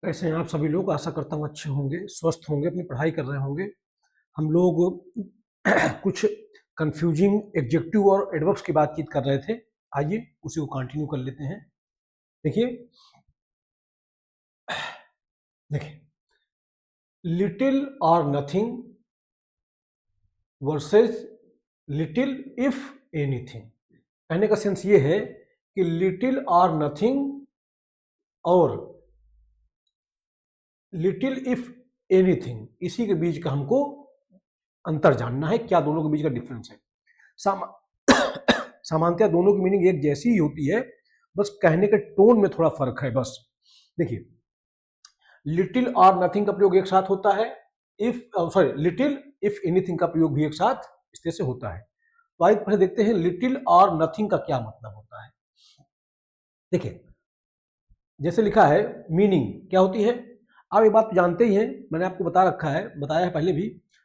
कैसे हैं आप सभी लोग। आशा करता हूँ अच्छे होंगे, स्वस्थ होंगे, अपनी पढ़ाई कर रहे होंगे। हम लोग कुछ कंफ्यूजिंग एडजेक्टिव और एडवर्ब्स की बातचीत कर रहे थे। आइए उसी को कंटिन्यू कर लेते हैं। देखिए देखिए लिटिल और nothing versus little if anything. कहने का सेंस ये है कि लिटिल और नथिंग और लिटिल इफ एनीथिंग, इसी के बीच का हमको अंतर जानना है, क्या दोनों के बीच का डिफरेंस है। सामान्यतः दोनों की मीनिंग एक जैसी ही होती है, बस कहने के टोन में थोड़ा फर्क है बस। देखिए लिटिल और नथिंग का प्रयोग एक साथ होता है, लिटिल इफ एनीथिंग का प्रयोग भी एक साथ इस तरह से होता है। तो आइए पहले देखते हैं लिटिल और नथिंग का क्या मतलब होता है। देखिए जैसे लिखा है, मीनिंग क्या होती है आप ये बात तो जानते ही हैं, मैंने आपको बता रखा है, बताया है पहले भी।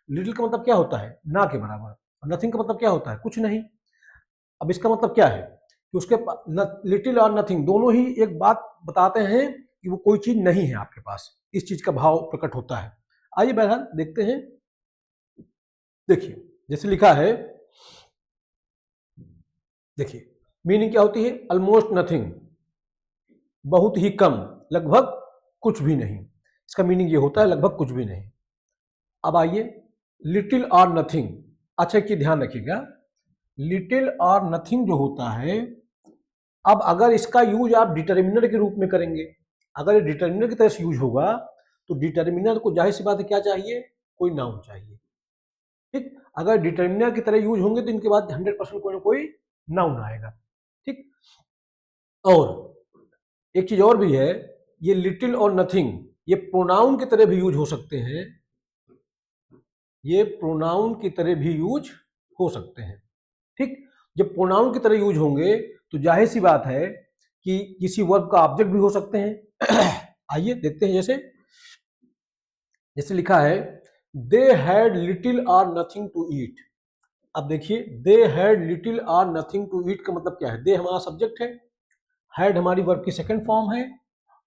लिटिल का मतलब क्या होता है, ना के बराबर, और नथिंग का मतलब क्या होता है, कुछ नहीं। अब इसका मतलब क्या है कि उसके लिटिल और नथिंग दोनों ही एक बात बताते हैं कि वो कोई चीज नहीं है आपके पास, इस चीज का भाव प्रकट होता है। आइए बहरहाल देखते हैं। देखिए जैसे लिखा है, देखिए मीनिंग क्या होती है, ऑलमोस्ट नथिंग, बहुत ही कम, लगभग कुछ भी नहीं। इसका मीनिंग ये होता है लगभग कुछ भी नहीं। अब आइए लिटिल और नथिंग। अच्छा कि ध्यान रखिएगा, लिटिल और नथिंग जो होता है, अब अगर इसका यूज आप डिटर्मिनर के रूप में करेंगे, अगर ये डिटर्मिनर की तरह से यूज होगा तो डिटर्मिनर को जाहिर सी बात है क्या चाहिए, कोई नाउन चाहिए। ठीक, अगर डिटर्मिनर की तरह यूज होंगे तो इनके बाद 100% कोई ना कोई नाउन आएगा। ठीक, और एक चीज और भी है, ये लिटिल और नथिंग ये प्रोनाउन की तरह भी यूज हो सकते हैं, ये प्रोनाउन की तरह भी यूज हो सकते हैं। ठीक, जब प्रोनाउन की तरह यूज होंगे तो जाहिर सी बात है कि किसी वर्ब का ऑब्जेक्ट भी हो सकते हैं। आइए देखते हैं। जैसे जैसे लिखा है, दे हैड लिटिल और नथिंग टू ईट। अब देखिए दे हैड लिटिल और नथिंग टू ईट का मतलब क्या है, दे हमारा सब्जेक्ट है, हैड हमारी वर्ब की सेकंड फॉर्म है,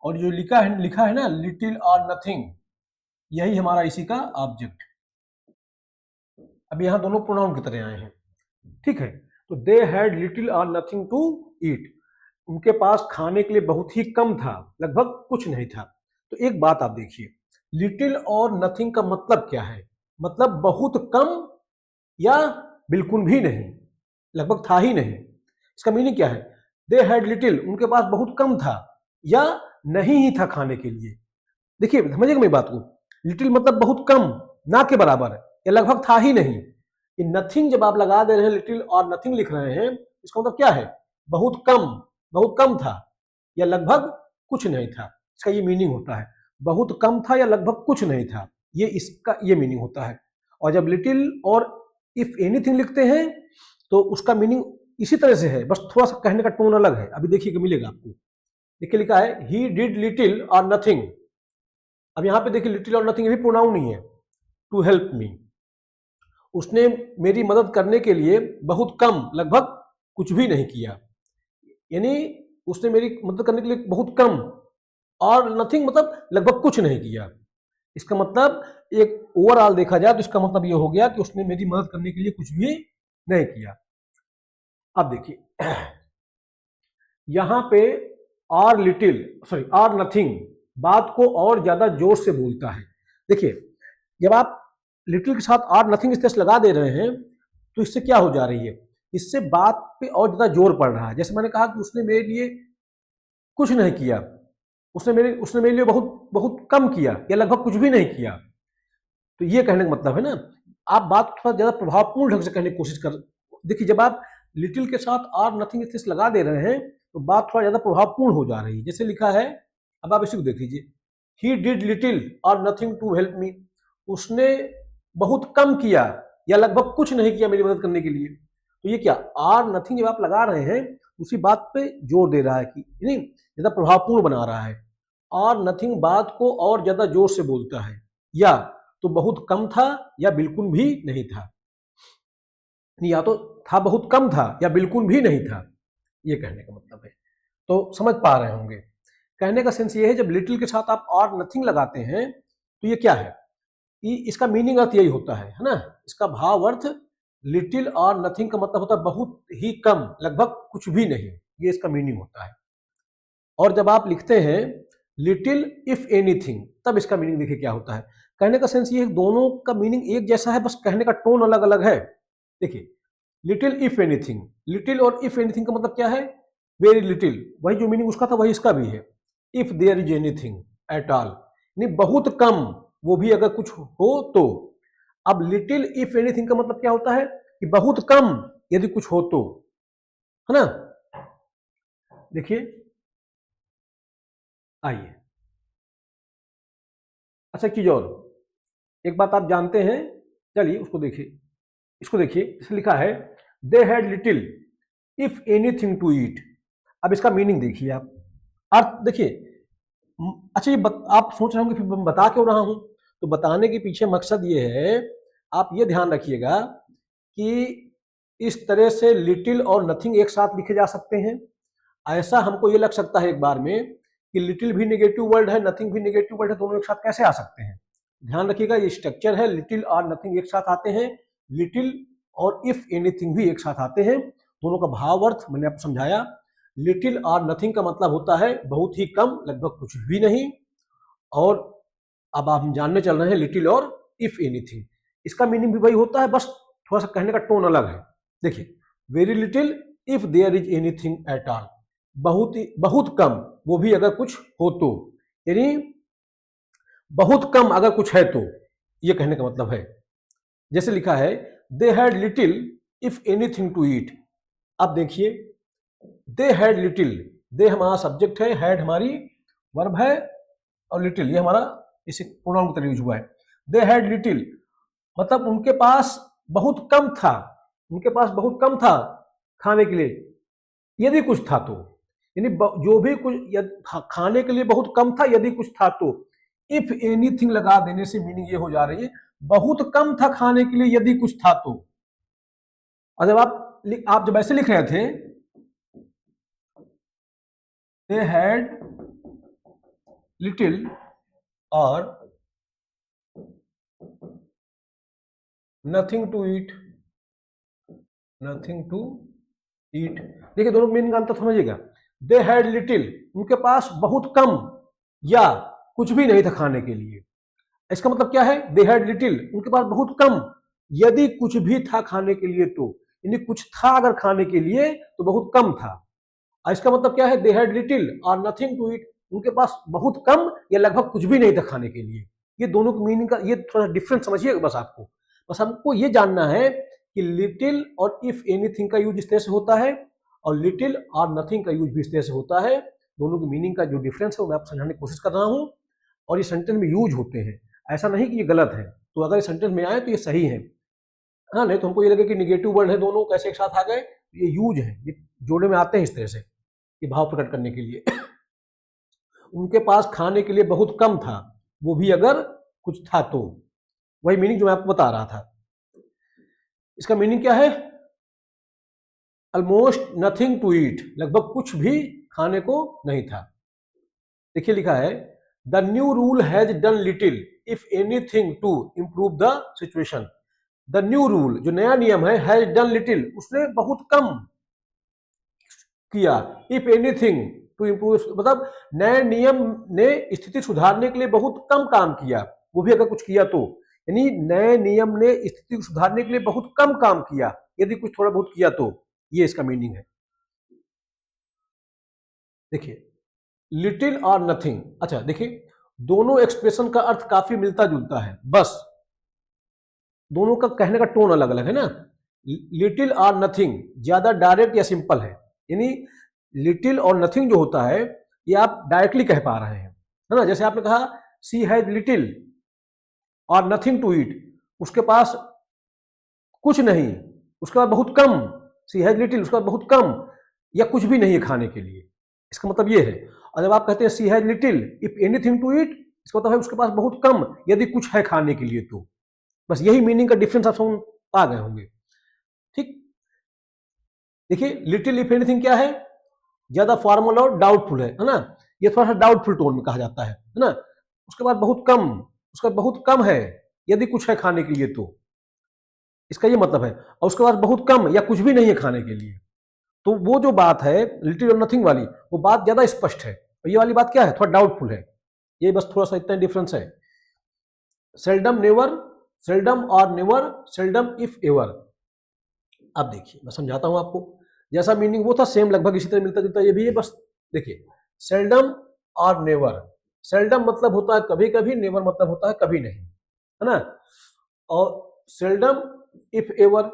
और जो लिखा है ना लिटिल और नथिंग, यही हमारा इसी का ऑब्जेक्ट। अब यहां दोनों प्रोनाउन की तरह आए हैं। ठीक है, तो दे हैड लिटिल और नथिंग टू ईट, उनके पास खाने के लिए बहुत ही कम था, लगभग कुछ नहीं था। तो एक बात आप देखिए, लिटिल और नथिंग का मतलब क्या है, मतलब बहुत कम या बिल्कुल भी नहीं, लगभग था ही नहीं। इसका मीनिंग क्या है, दे हैड लिटिल, उनके पास बहुत कम था या नहीं ही था खाने के लिए। देखिए समझिएगा मेरी बात को, लिटिल मतलब बहुत कम, ना के बराबर, या लगभग था ही नहीं। ये नथिंग जब आप लगा दे रहे हैं, लिटिल और नथिंग लिख रहे हैं, इसका मतलब क्या है, बहुत कम, बहुत कम था या लगभग कुछ नहीं था। इसका ये मीनिंग होता है, बहुत कम था या लगभग कुछ नहीं था, ये इसका ये मीनिंग होता है। और जब लिटिल और इफ एनीथिंग लिखते हैं तो उसका मीनिंग इसी तरह से है, बस थोड़ा सा कहने का टोन अलग है। अभी देखिए मिलेगा आपको। देखिए लिखा है, ही डिड लिटिल और नथिंग। अब यहां पे देखिए लिटिल और नथिंग भी प्रोनाउन नहीं है, टू हेल्प मी, उसने मेरी मदद करने के लिए बहुत कम, लगभग कुछ भी नहीं किया। यानी उसने मेरी मदद करने के लिए बहुत कम, और नथिंग मतलब लगभग कुछ नहीं किया। इसका मतलब एक ओवरऑल देखा जाए तो इसका मतलब ये हो गया कि उसने मेरी मदद करने के लिए कुछ भी नहीं किया। अब देखिए यहां पे are little, sorry are nothing बात को और ज्यादा जोर से बोलता है। देखिए जब आप लिटिल के साथ आर नथिंग इस तरह से लगा दे रहे हैं तो इससे क्या हो जा रही है, इससे बात पे और ज्यादा जोर पड़ रहा है। जैसे मैंने कहा कि उसने मेरे लिए कुछ नहीं किया, उसने मेरे लिए बहुत बहुत कम किया या लगभग कुछ भी नहीं किया। तो ये कहने का मतलब है ना, आप बात थोड़ा ज्यादा प्रभावपूर्ण ढंग से कहने की कोशिश कर। देखिए जब आप लिटिल के साथ आर नथिंग इस तरह से लगा दे रहे हैं तो बात थोड़ा ज्यादा प्रभावपूर्ण हो जा रही है। जैसे लिखा है, अब आप इसी को देख लीजिए, ही डिड लिटिल और नथिंग टू हेल्प मी, उसने बहुत कम किया या लगभग कुछ नहीं किया मेरी मदद करने के लिए। तो ये क्या, आर नथिंग जब आप लगा रहे हैं उसी बात पे जोर दे रहा है कि नहीं, ज्यादा प्रभावपूर्ण बना रहा है। और नथिंग बात को और ज्यादा जोर से बोलता है, या तो बहुत कम था या बिल्कुल भी नहीं था, या तो था बहुत कम था या बिल्कुल भी नहीं था, ये कहने का मतलब है। तो समझ पा रहे होंगे। कहने का सेंस ये है, जब लिटिल के साथ आप और नथिंग लगाते हैं तो ये क्या है, इसका मीनिंग अर्थ यही होता है ना। इसका भाव अर्थ लिटिल और नथिंग का मतलब होता है बहुत ही कम, लगभग कुछ भी नहीं, ये इसका मीनिंग होता है। और जब आप लिखते हैं लिटिल इफ एनीथिंग, तब इसका मीनिंग देखिए क्या होता है। कहने का सेंस ये है, दोनों का मीनिंग एक जैसा है, बस कहने का टोन अलग अलग है। देखिए लिटिल इफ एनीथिंग, लिटिल और इफ एनीथिंग का मतलब क्या है, वेरी लिटिल, वही जो मीनिंग उसका था वही इसका भी है। If there is anything at all, नहीं बहुत कम, वो भी अगर कुछ हो तो। अब लिटिल इफ एनीथिंग का मतलब क्या होता है कि बहुत कम यदि कुछ हो तो, है ना। देखिए आइए, अच्छा चीज और, एक बात आप जानते हैं, चलिए उसको देखिए, इसको देखिए, इसे लिखा है they had little if anything to eat. अब इसका मीनिंग देखिए आप, अर्थ देखिए। अच्छा ये आप सोच रहे होंगे फिर मैं बता क्यों रहा हूं, तो बताने के पीछे मकसद ये है, आप ये ध्यान रखिएगा कि इस तरह से लिटिल और नथिंग एक साथ लिखे जा सकते हैं। ऐसा हमको ये लग सकता है एक बार में कि लिटिल भी नेगेटिव वर्ड है, नथिंग भी नेगेटिव वर्ड है, दोनों एक साथ कैसे आ सकते हैं। ध्यान रखिएगा ये स्ट्रक्चर है, लिटिल और नथिंग एक साथ आते हैं, लिटिल और इफ एनीथिंग भी एक साथ आते हैं। दोनों का भाव अर्थ मैंने आपको समझाया। लिटिल और नथिंग का मतलब होता है बहुत ही कम, लगभग कुछ भी नहीं। और अब आप जानने चल रहे हैं लिटिल और इफ एनीथिंग, इसका मीनिंग भी वही होता है, बस थोड़ा सा कहने का टोन अलग है। देखिए very little if there is anything at all, बहुत कम, वो भी अगर कुछ हो तो, यानी बहुत कम अगर कुछ है तो, ये कहने का मतलब है। जैसे लिखा है they had little if anything to eat. अब देखिए दे हैड लिटिल, दे हमारा सब्जेक्ट है, हैड हमारी वर्ब है, और लिटिल ये हमारा इसे प्रोनाउन की तरह यूज हुआ है। दे हैड लिटिल मतलब उनके पास बहुत कम था, उनके पास बहुत कम था खाने के लिए, यदि कुछ था तो, यानी जो भी कुछ खाने के लिए बहुत कम था, यदि कुछ था तो। इफ एनीथिंग लगा देने से मीनिंग ये हो जा रही है बहुत कम था खाने के लिए, यदि कुछ था तो। और जब आप जब ऐसे लिख रहे थे दे हैड लिटिल और nothing to eat, nothing to eat, देखिए दोनों मीनिंग का अंतर समझिएगा। दे हैड लिटिल उनके पास बहुत कम या कुछ भी नहीं था खाने के लिए, इसका मतलब क्या है, दे हैड लिटिल उनके पास बहुत कम, यदि कुछ भी था खाने के लिए तो, यानी कुछ था अगर खाने के लिए तो बहुत कम था। इसका मतलब क्या है, दे हैड लिटिल और नथिंग टू ईट, उनके पास बहुत कम या लगभग कुछ भी नहीं था खाने के लिए। ये दोनों की मीनिंग का ये थोड़ा डिफरेंस समझिएगा बस आपको, बस हमको ये जानना है कि लिटिल और इफ एनीथिंग का यूज इस तरह से होता है, और लिटिल और नथिंग का यूज भी इस तरह से होता है। दोनों की मीनिंग का जो डिफरेंस है वो मैं आपको समझाने की कोशिश कर रहा हूं, और ये सेंटेंस में यूज होते हैं, ऐसा नहीं कि ये गलत है। तो अगर ये सेंटेंस में आए तो ये सही है, हाँ, नहीं तो हमको ये लगे कि निगेटिव वर्ड है दोनों कैसे एक साथ आ गए, ये यूज है, ये जोड़े में आते हैं इस तरह से, ये भाव प्रकट करने के लिए। उनके पास खाने के लिए बहुत कम था, वो भी अगर कुछ था तो, वही मीनिंग जो मैं आपको बता रहा था। इसका मीनिंग क्या है, ऑलमोस्ट नथिंग टू ईट, लगभग कुछ भी खाने को नहीं था। देखिए लिखा है the new rule has done little if anything to improve the situation. The new rule जो नया नियम है, हैज डन लिटिल उसने बहुत कम किया, इफ एनीथिंग टू इंप्रूव मतलब नए नियम ने स्थिति सुधारने के लिए बहुत कम काम किया, वो भी अगर कुछ किया तो, यानी नए नियम ने स्थिति को सुधारने के लिए बहुत कम काम किया, यदि कुछ थोड़ा बहुत किया तो, ये इसका मीनिंग है। देखिए लिटिल और नथिंग, अच्छा देखिए दोनों एक्सप्रेशन का अर्थ काफी मिलता जुलता है, बस दोनों का कहने का टोन अलग अलग है ना। लिटिल और नथिंग ज्यादा डायरेक्ट या सिंपल है, यानी लिटिल और नथिंग जो होता है ये आप डायरेक्टली कह पा रहे हैं, है ना। जैसे आपने कहा सी हैज लिटिल और नथिंग टू ईट, उसके पास कुछ नहीं, उसके बाद बहुत कम, सी हैज लिटिल उसके बाद बहुत कम या कुछ भी नहीं है खाने के लिए, इसका मतलब ये है। और जब आप कहते हैं she has little if anything to eat, इसका मतलब है उसके पास बहुत कम यदि कुछ है खाने के लिए तो, बस यही मीनिंग का डिफरेंस आप समझ पा गए होंगे। ठीक, देखिए लिटिल इफ एनीथिंग क्या है, ज्यादा फॉर्मल और डाउटफुल है ना। ये थोड़ा सा डाउटफुल टोन में कहा जाता है ना। उसके बाद बहुत कम, उसका बहुत कम है यदि कुछ है खाने के लिए तो, इसका ये मतलब है। और उसके बाद बहुत कम या कुछ भी नहीं है खाने के लिए, तो वो जो बात है लिटिल और नथिंग वाली, वो बात ज्यादा स्पष्ट है। और ये वाली बात क्या है, थोड़ा डाउटफुल है। ये बस थोड़ा सा इतना डिफरेंस है। सेल्डम नेवर, सेल्डम और नेवर, सेल्डम इफ एवर। अब देखिए मैं समझाता हूं आपको, जैसा मीनिंग वो था सेम लगभग इसी तरह मिलता जुलता ये भी है। बस देखिए, सेल्डम और नेवर, सेल्डम मतलब होता है कभी कभी, नेवर मतलब होता है कभी नहीं, है ना। और सेल्डम इफ एवर,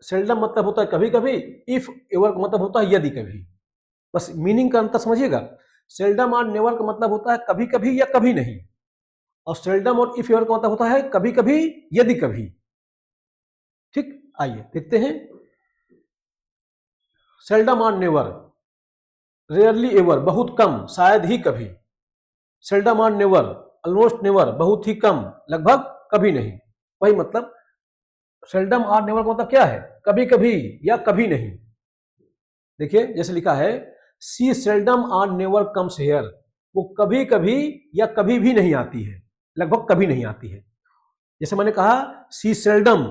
सेल्डम मतलब होता है कभी कभी, इफ एवर का मतलब होता है यदि कभी। बस मीनिंग का अंतर समझिएगा। सेल्डम और नेवर का मतलब होता है कभी कभी या कभी नहीं, और सेल्डम और इफ एवर का मतलब होता है कभी कभी यदि कभी। ठीक, आइए देखते हैं। सेल्डम और नेवर, रेयरली एवर बहुत कम, शायद ही कभी। सेल्डम और नेवर, ऑलमोस्ट नेवर बहुत ही कम, लगभग कभी नहीं। वही मतलब सेल्डम और नेवर का मतलब क्या है, कभी कभी या कभी नहीं। देखिए जैसे लिखा है, सी सेल्डम और नेवर कम्स हेयर, वो कभी कभी या कभी भी नहीं आती है, लगभग कभी नहीं आती है। जैसे मैंने कहा सी सेल्डम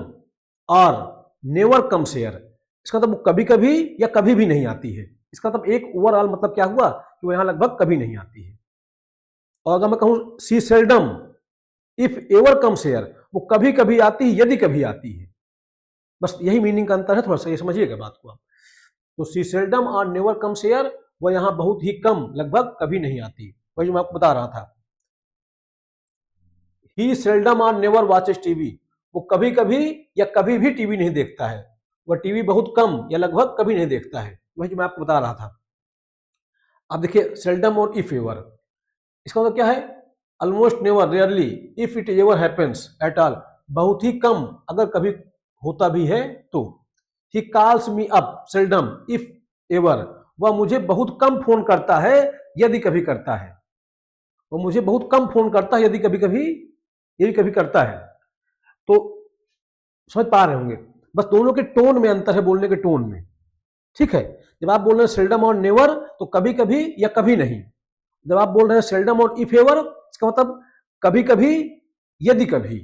और नेवर कम्स हेयर, इसका मतलब वो कभी कभी या कभी भी नहीं आती है। इसका मतलब एक ओवरऑल मतलब क्या हुआ कि वो यहां लगभग कभी नहीं आती है। और अगर मैं कहूं she seldom if ever comes here, वो कभी कभी आती है यदि कभी आती है। बस यही मीनिंग का अंतर है, थोड़ा सा ये समझिएगा बात को आप। तो सी सेल्डम और नेवर कम्स हेयर, वो यहां बहुत ही कम, लगभग कभी नहीं आती। वही मैं आपको बता रहा था। ही सेल्डम और नेवर वॉचेस टीवी, वो कभी कभी या कभी भी टीवी नहीं देखता है, वह टीवी बहुत कम या लगभग कभी नहीं देखता है। वही जो मैं आपको बता रहा था। अब देखिए सेल्डम और इफ एवर, इसका मतलब क्या है, almost never, rarely, if it ever happens at all, बहुत ही कम अगर कभी होता भी है तो। He calls me up seldom if ever, वह मुझे बहुत कम फोन करता है यदि कभी करता है। वो मुझे बहुत कम फोन करता है यदि कभी कभी, यदि कभी करता है। तो समझ पा रहे होंगे, बस दोनों के टोन में अंतर है, बोलने के टोन में। ठीक है, जब आप बोल रहे हैं सेल्डम और नेवर तो कभी कभी या कभी नहीं। जब आप बोल रहे हैं सेल्डम और इफ एवर, इसका मतलब कभी कभी यदि कभी।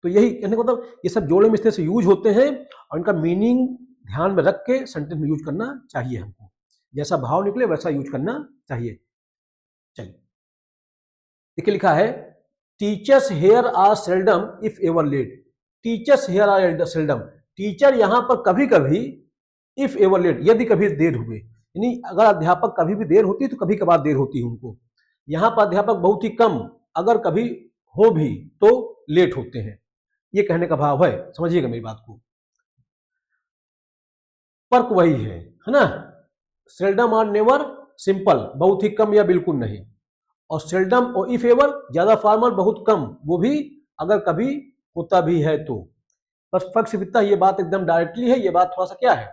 तो यही कहने का मतलब, ये सब जोड़े में इस तरह से यूज होते हैं, और इनका मीनिंग ध्यान में रख के सेंटेंस में यूज करना चाहिए हमको। जैसा भाव निकले वैसा यूज करना चाहिए। चलिए देखिए लिखा है, teachers here are seldom if ever late. Teachers here are seldom, teacher यहां पर कभी कभी, इफ एवर लेट यदि कभी देर हुए, यानी अगर अध्यापक कभी भी देर होती है तो कभी कभार देर होती है उनको। यहां पर अध्यापक बहुत ही कम, अगर कभी हो भी तो लेट होते हैं। ये कहने का भाव है, समझिएगा मेरी बात को। फर्क वही है ना। सेल्डम और नेवर सिंपल, बहुत ही कम या बिल्कुल नहीं। और सेल्डम और इफ एवर ज्यादा फॉर्मल, बहुत कम, वो भी अगर कभी होता भी है तो। बस फर्क सिर्फ इतना, ये बात एकदम डायरेक्टली है, ये बात थोड़ा सा क्या है,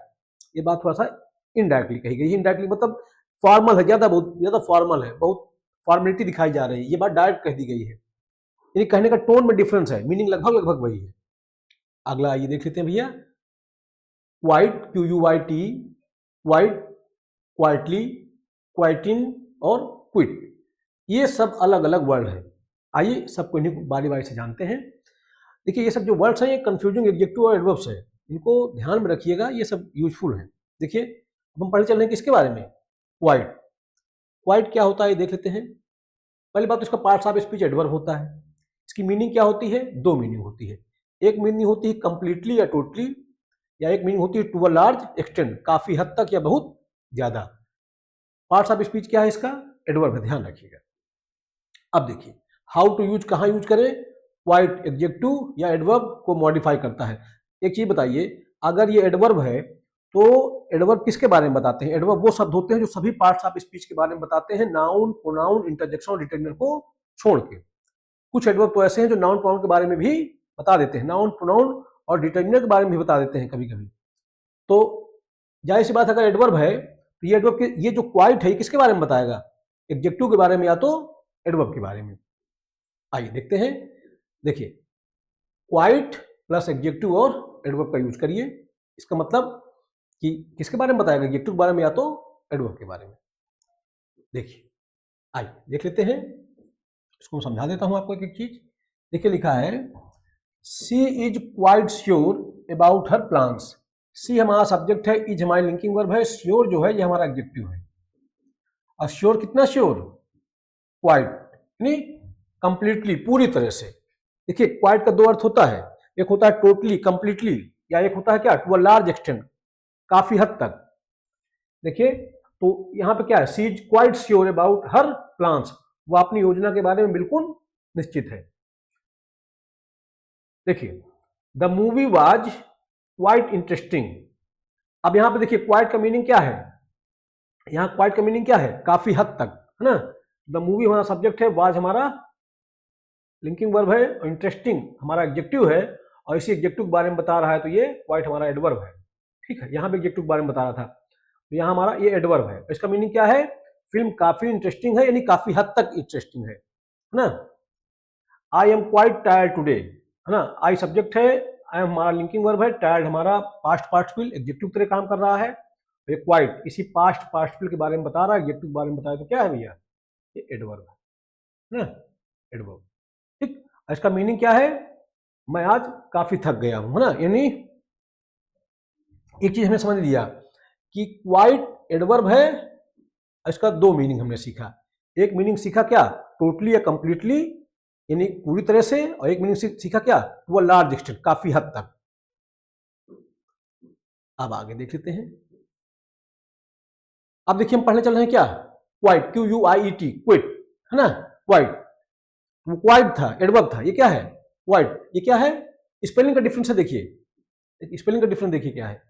ये बात थोड़ा सा इनडायरेक्टली कही गई है। इनडायरेक्टली मतलब फॉर्मल है, ज्यादा, बहुत ज्यादा फॉर्मल है, बहुत फॉर्मेलिटी दिखाई जा रही है, ये बात डायरेक्ट कह दी गई है। यानी कहने का टोन में डिफरेंस है, मीनिंग लगभग लगभग वही है। अगला ये देख लेते हैं भैया, quite, Q U Y T, quite, quietly, quieten और क्विट, ये सब अलग अलग वर्ड है। आइए सबको इन्हीं बारी बारी से जानते हैं। देखिए ये सब जो वर्ड्स हैं ये कंफ्यूजिंग एडजेक्टिव और एडवर्ब्स है, इनको ध्यान में रखिएगा, ये सब यूजफुल है। देखिए अब हम पढ़े चल रहे हैं किसके बारे में, क्वाइट। क्वाइट क्या होता है ये देख लेते हैं। पहली बात तो इसका पार्ट्स ऑफ स्पीच एडवर्ब होता है। इसकी मीनिंग क्या होती है, दो मीनिंग होती है। एक मीनिंग होती है कंप्लीटली या टोटली, या एक मीनिंग होती है टू अ लार्ज एक्सटेंट, काफी हद तक या बहुत ज्यादा। पार्ट्स ऑफ स्पीच क्या है इसका, एडवर्ब है, ध्यान रखिएगा। अब देखिए हाउ टू यूज, कहां यूज करें। क्वाइट एडजेक्टिव या एडवर्ब को मॉडिफाई करता है। एक चीज बताइए, अगर ये एडवर्ब है तो एडवर्ब किसके बारे में बताते हैं, एडवर्ब वो शब्द होते हैं जो सभी पार्ट्स ऑफ स्पीच के बारे में बताते हैं, नाउन, प्रोनाउन, इंटरजेक्शन और डिटरमिनर को छोड़ के। कुछ एडवर्ब तो ऐसे हैं जो नाउन प्रोनाउन के बारे में भी बता देते हैं, नाउन प्रोनाउन और डिटरमिनर के बारे में भी बता देते हैं कभी कभी। तो जाहिर सी बात, अगर एडवर्ब है तो ये एडवर्ब ये जो क्वाइट है ये किसके बारे में बताएगा, एडजेक्टिव के बारे में या तो एडवर्ब के बारे में। आइए देखते हैं। देखिए क्वाइट प्लस एडजेक्टिव और एडवर्ब का यूज करिए, इसका मतलब कि किसके बारे में बताएगा, एडजेक्टिव के बारे में या तो एडवर्ब के बारे में। देखिए, आइए देख लेते हैं, इसको समझा देता हूं आपको एक एक चीज। देखिए लिखा है she is quite sure about her plans. She हमारा सब्जेक्ट है, इज हमारी लिंकिंग वर्ब है, श्योर जो है ये हमारा एडजेक्टिव है। और श्योर कितना श्योर? क्वाइट, यानी कंप्लीटली, पूरी तरह से। देखिए क्वाइट का दो अर्थ होता है, एक होता है टोटली, कंप्लीटली, या एक होता है क्या, टू अ लार्ज एक्सटेंट, काफी हद तक। देखिए तो यहां पे क्या है, she is quite sure about her plans, वो अपनी योजना के बारे में बिल्कुल निश्चित है। देखिए the movie was quite interesting. अब यहां पे देखिए क्वाइट का मीनिंग क्या है, यहां क्वाइट का मीनिंग क्या है, काफी हद तक, है ना। द मूवी हमारा सब्जेक्ट है, वाज हमारा लिंकिंग वर्ब है, और इंटरेस्टिंग हमारा एडजेक्टिव है, और इसी एडजेक्टिव के बारे में बता रहा है, तो ये क्वाइट हमारा एडवर्ब है। ठीक है, यहाँ पे एडजेक्टिव के बारे में बता रहा था, तो यहाँ हमारा ये एडवर्ब है। इसका मीनिंग क्या है, फिल्म काफी इंटरेस्टिंग है, यानी काफी हद तक इंटरेस्टिंग है ना। I am quite tired today, है ना। आई सब्जेक्ट है, आई एम हमारा लिंकिंग वर्ब है, टायर्ड हमारा पास्ट पार्टिसिपल एडजेक्टिव की तरह काम कर रहा है। ये क्वाइट इसी पास्ट पार्टिसिपल के बारे में बता रहा है, एडजेक्टिव के बारे में बताया, तो क्या है भैया, ये एडवर्ब है ना, एडवर्ब। ठीक, इसका मीनिंग क्या है, मैं आज काफी थक गया हूं, है ना। यानी एक चीज हमें समझ लिया कि क्वाइट एडवर्ब है, इसका दो मीनिंग हमने सीखा। एक मीनिंग सीखा क्या, टोटली या कंप्लीटली, यानी पूरी तरह से, और एक मीनिंग सीखा क्या, टू अ लार्ज एक्सटेंट, काफी हद तक। अब आगे देख लेते हैं। अब देखिए हम पढ़ने चल रहे हैं क्या, quite, Q you I E T, quit, है ना, क्वाइट। वो क्वाइट था, एडवर्ब था, ये क्या है, क्वाइट। ये क्या है, स्पेलिंग का डिफरेंस है, देखिए स्पेलिंग का डिफरेंस देखिए क्या है,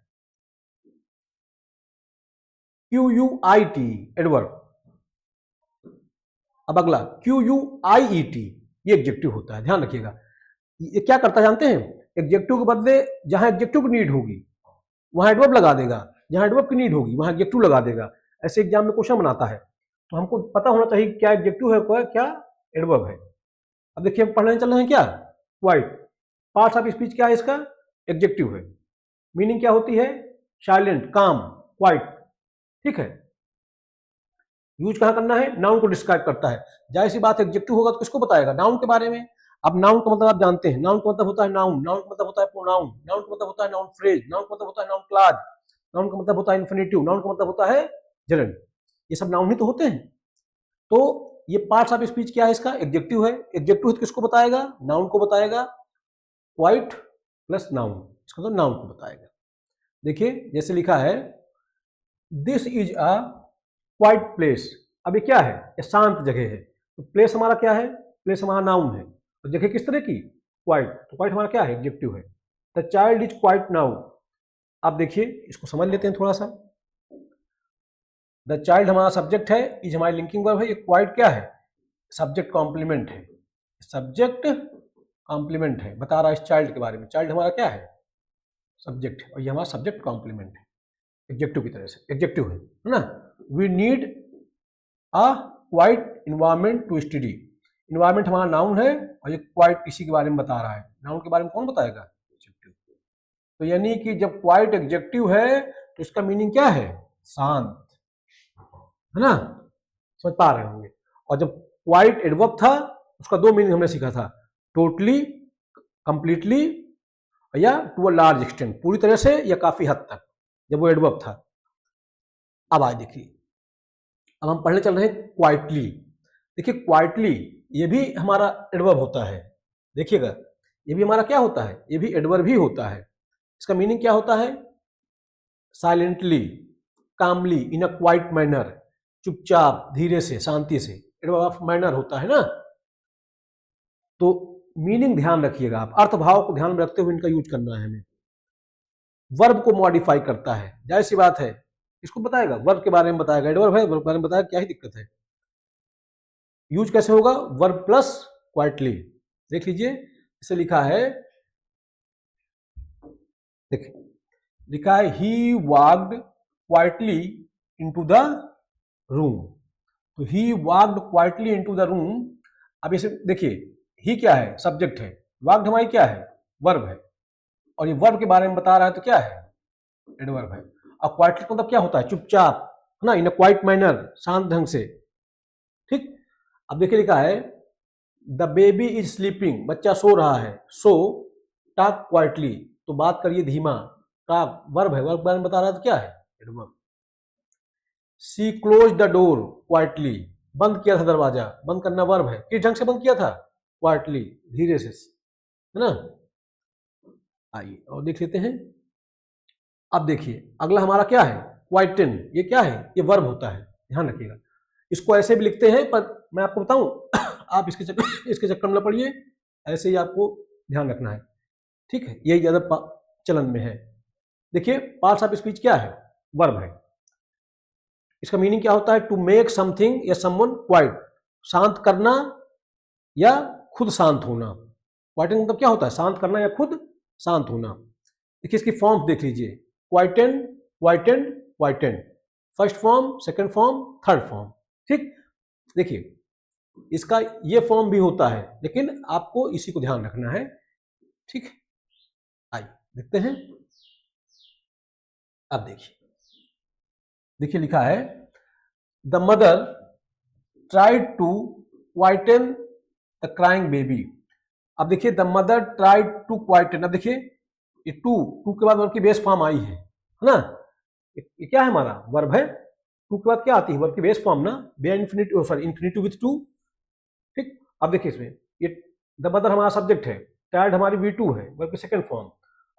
Q U I T adverb. अब अगला क्यू यू आई ई टी, ये एडजेक्टिव होता है, ध्यान रखिएगा। ये क्या करता है जानते हैं, एडजेक्टिव के बदले जहां एडजेक्टिव की नीड होगी वहां एडवर्ब लगा देगा, जहां एडवर्ब की नीड होगी वहां एडजेक्टिव लगा देगा। ऐसे एग्जाम में क्वेश्चन बनाता है, तो हमको पता होना चाहिए क्या एडजेक्टिव है, क्या एडवर्ब है। अब देखिए हम पढ़ने चल रहे हैं क्या, क्वाइट, पार्ट्स ऑफ स्पीच क्या है इसका, एडजेक्टिव है। मीनिंग क्या होती है, साइलेंट, काम, क्वाइट। ठीक है, यूज कहां करना है, नाउन को डिस्क्राइब करता है। जाहिर सी बात है एडजेक्टिव होगा तो किसको बताएगा, नाउन के बारे में। अब नाउन का मतलब आप जानते हैं, नाउन का मतलब होता है नाउन, नाउन का मतलब होता है प्रोनाउन, नाउन का मतलब होता है नाउन फ्रेज, नाउन का मतलब होता है नाउन क्लॉज, नाउन का मतलब होता है इन्फिनिटिव, नाउन का मतलब होता है जेरेंड। ये सब नाउन ही तो होते हैं। तो ये पार्ट्स ऑफ स्पीच क्या है, इसका एडजेक्टिव है। एडजेक्टिव है तो किसको बताएगा, नाउन को बताएगा, क्वाइट प्लस नाउन, इसका मतलब नाउन को बताएगा। देखिए जैसे लिखा है this is a quite place. अब ये क्या है, ये शांत जगह है, तो प्लेस हमारा क्या है, प्लेस हमारा नाउन है, तो जगह किस तरह की, क्वाइट, तो क्वाइट हमारा क्या है, एडजेक्टिव है। The child is quite now. अब देखिए इसको समझ लेते हैं थोड़ा सा। द चाइल्ड हमारा सब्जेक्ट है, इज हमारी लिंकिंग वर्ब है, ये क्वाइट क्या है, सब्जेक्ट कॉम्प्लीमेंट है, सब्जेक्ट कॉम्प्लीमेंट है, बता रहा है इस चाइल्ड के बारे में। चाइल्ड हमारा क्या है, सब्जेक्ट है, और ये हमारा सब्जेक्ट कॉम्प्लीमेंट है, एडजेक्टिव की तरह से, एडजेक्टिव है ना। We need a quiet environment to study. Environment हमारा नाउन है, और ये क्वाइट इसी के बारे में बता रहा है। नाउन के बारे में कौन बताएगा, एडजेक्टिव। तो यानी कि जब क्वाइट एडजेक्टिव है तो इसका मीनिंग क्या है, शांत, है ना, समझ पा रहे होंगे। और जब क्वाइट एडवर्ब था उसका दो मीनिंग हमने सीखा था, टोटली, कंप्लीटली, या टू अ लार्ज एक्सटेंट, पूरी तरह से या काफी हद तक, जब वो एडवर्ब था। अब आज देखिए, अब हम पढ़ने चल रहे हैं क्वाइटली। देखिए क्वाइटली ये भी हमारा एडवर्ब होता है, देखिएगा ये भी हमारा क्या होता है, ये भी एडवर्ब ही होता है। इसका मीनिंग क्या होता है, साइलेंटली, कामली, इन अ क्वाइट मैनर, चुपचाप, धीरे से, शांति से, एडवर्ब ऑफ मैनर होता है ना। तो मीनिंग ध्यान रखिएगा आप, अर्थ भाव को ध्यान में रखते हुए इनका यूज करना है हमें। वर्ब को मॉडिफाई करता है, जाहिर सी बात है, इसको बताएगा, वर्ब के बारे में बताएगा, एडवर्ब है, वर्ब के बारे में बताएगा, क्या ही दिक्कत है। यूज कैसे होगा, वर्ब प्लस क्वाइटली। देख लीजिए इसे लिखा है, देखिए लिखा है he walked quietly into the room. तो he walked quietly into the room. अब इसे देखिए, ही क्या है, सब्जेक्ट है, वॉक्ड हमारी क्या है, वर्ब है, और ये वर्ब के बारे में बता रहा है तो क्या है, एडवर्ब है। और क्वाइटली मतलब क्या होता है, चुपचाप, है ना, इन अ क्वाइट मैनर, शांत ढंग से, ठीक। अब देखिए लिखा है द बेबी इज स्लीपिंग, बच्चा सो रहा है, सो टॉक क्वाइटली, तो बात करिए धीमा। टॉक वर्ब है, वर्ब के बारे में बता रहा था, क्या है verb. She close the door quietly, बंद किया था दरवाजा, बंद करना वर्ब है, किस ढंग से बंद किया था, क्वाइटली, धीरे से, है ना। आइए और देख लेते हैं। अब देखिए अगला हमारा क्या है, क्वाइटन, ये क्या है, ये वर्ब होता है, ध्यान रखिएगा। इसको ऐसे भी लिखते हैं, पर मैं आपको बताऊं आप इसके चक्कर में न पड़िए, ऐसे ही आपको ध्यान रखना है, ठीक है, यही ज्यादा चलन में है। देखिए पार्ट्स ऑफ स्पीच क्या है, वर्ब है। इसका मीनिंग क्या होता है, टू मेक समथिंग या समवन क्वाइट, शांत करना या खुद शांत होना। क्वाइटन मतलब क्या होता है, शांत करना या खुद शांत होना। देखिए इसकी फॉर्म देख लीजिए, quietened, quietened, quietened, first form, second form, third form, ठीक। देखिए इसका ये फॉर्म भी होता है, लेकिन आपको इसी को ध्यान रखना है, ठीक। आइए देखते हैं। अब देखिए लिखा है the mother tried to quieten the crying baby. अब देखिए the mother tried to quieten, अब देखिए ये टू के बाद वर्ब की बेस फॉर्म आई है ना। ये क्या है हमारा, वर्ब है। टू के बाद क्या आती है, वर्ब की बेस फॉर्म ना, bare infinitive, sorry infinitive with to, ठीक। अब देखिए इसमें ये द मदर हमारा सब्जेक्ट है, ट्राइड हमारी V2 है, वर्ब की सेकंड फॉर्म,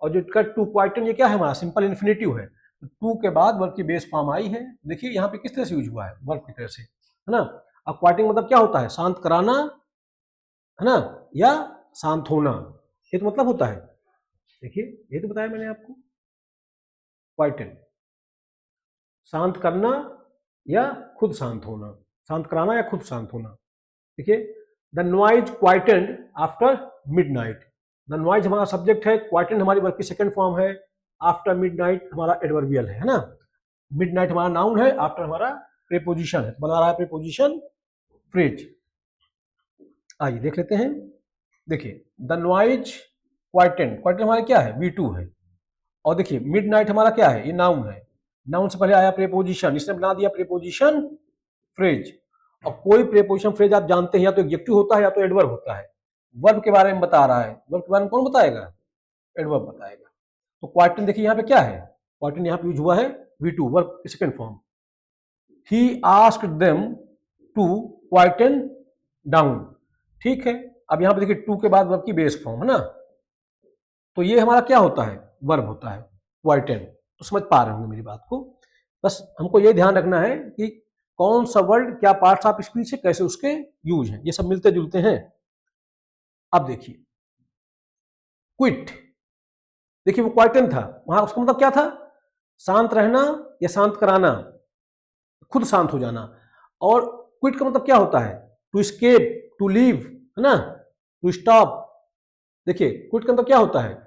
और जो टू क्वाइटन ये क्या है हमारा, सिंपल इन्फिनिटिव है। टू के बाद वर्ब की बेस फॉर्म आई है। देखिए यहाँ पे किस तरह से यूज हुआ है, वर्ब की तरह से, है ना। अब क्वाइटिंग मतलब क्या होता है, शांत कराना, है ना, या शांत होना, ये तो मतलब होता है। देखिए ये तो बताया मैंने आपको, क्वाइटिंग शांत करना या खुद शांत होना, शांत कराना या खुद शांत होना। देखिए the noise quietened after midnight, the noise हमारा सब्जेक्ट है, क्वाइटेंड हमारी वर्ब की सेकंड फॉर्म है, आफ्टर मिडनाइट हमारा एडवर्बियल है ना। मिडनाइट हमारा नाउन है, आफ्टर हमारा प्रीपोजिशन है, बना रहा है प्रीपोजिशन फ्रेज। आइए देख लेते हैं। देखिए द नॉइज क्वाइटेंड, क्वाइटेंड हमारा क्या है, V2 है, और देखिए मिडनाइट हमारा क्या है, ये नाउन है, नाउन से पहले आया प्रीपोजिशन, इसने बना दिया प्रीपोजिशन फ्रेज। और कोई प्रीपोजिशन फ्रेज आप जानते हैं, या तो एडजेक्टिव होता है या तो एडवर्ब होता है। वर्ब के बारे में बता रहा है, वर्ब के बारे में कौन बताएगा, एडवर्ब बताएगा। तो क्वाइटन देखिए यहाँ पे क्या है, क्वाइटन यहाँ पे यूज हुआ है V2, वर्ब की second form. He asked them to quieten down, ठीक है। अब यहाँ पे देखिए टू के बाद वर्ब की बेस फॉर्म है ना, तो ये हमारा क्या होता है, वर्ब होता है क्वाइटन। तो समझ पा रहे होंगे मेरी बात को। बस हमको ये ध्यान रखना है कि कौन सा वर्ड क्या पार्ट्स ऑफ स्पीच है, कैसे उसके यूज हैं, ये सब मिलते जुलते हैं। अब देखिए क्विट, देखिए वो क्वाइटन था, वहां उसका मतलब क्या था, शांत रहना या शांत कराना, खुद शांत हो जाना। और क्विट का मतलब क्या होता है, टू एस्केप, टू लीव, है ना, टू स्टॉप। देखिए क्विट का मतलब क्या होता है,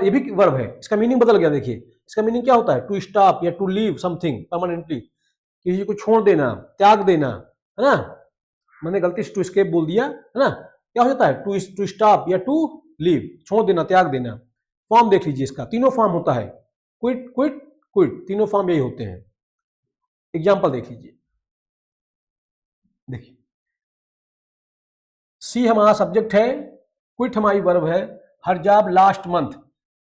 ये भी वर्ब है, इसका मीनिंग बदल गया। देखिए इसका मीनिंग क्या होता है, टू स्टॉप या टू लीव समथिंग परमानेंटली, किसी को छोड़ देना, त्याग देना, है ना। मैंने गलती से टू एस्केप बोल दिया, है ना। क्या हो जाता है, टू स्टॉप या टू लीव, छोड़ देना, त्याग देना। फॉर्म देख लीजिए, इसका तीनों फॉर्म होता है, क्विट क्विट क्विट, तीनों फॉर्म यही होते हैं। एग्जाम्पल देख लीजिए, देखिए सी हमारा सब्जेक्ट है, क्विट हमारी वर्ब है, हर जॉब लास्ट मंथ।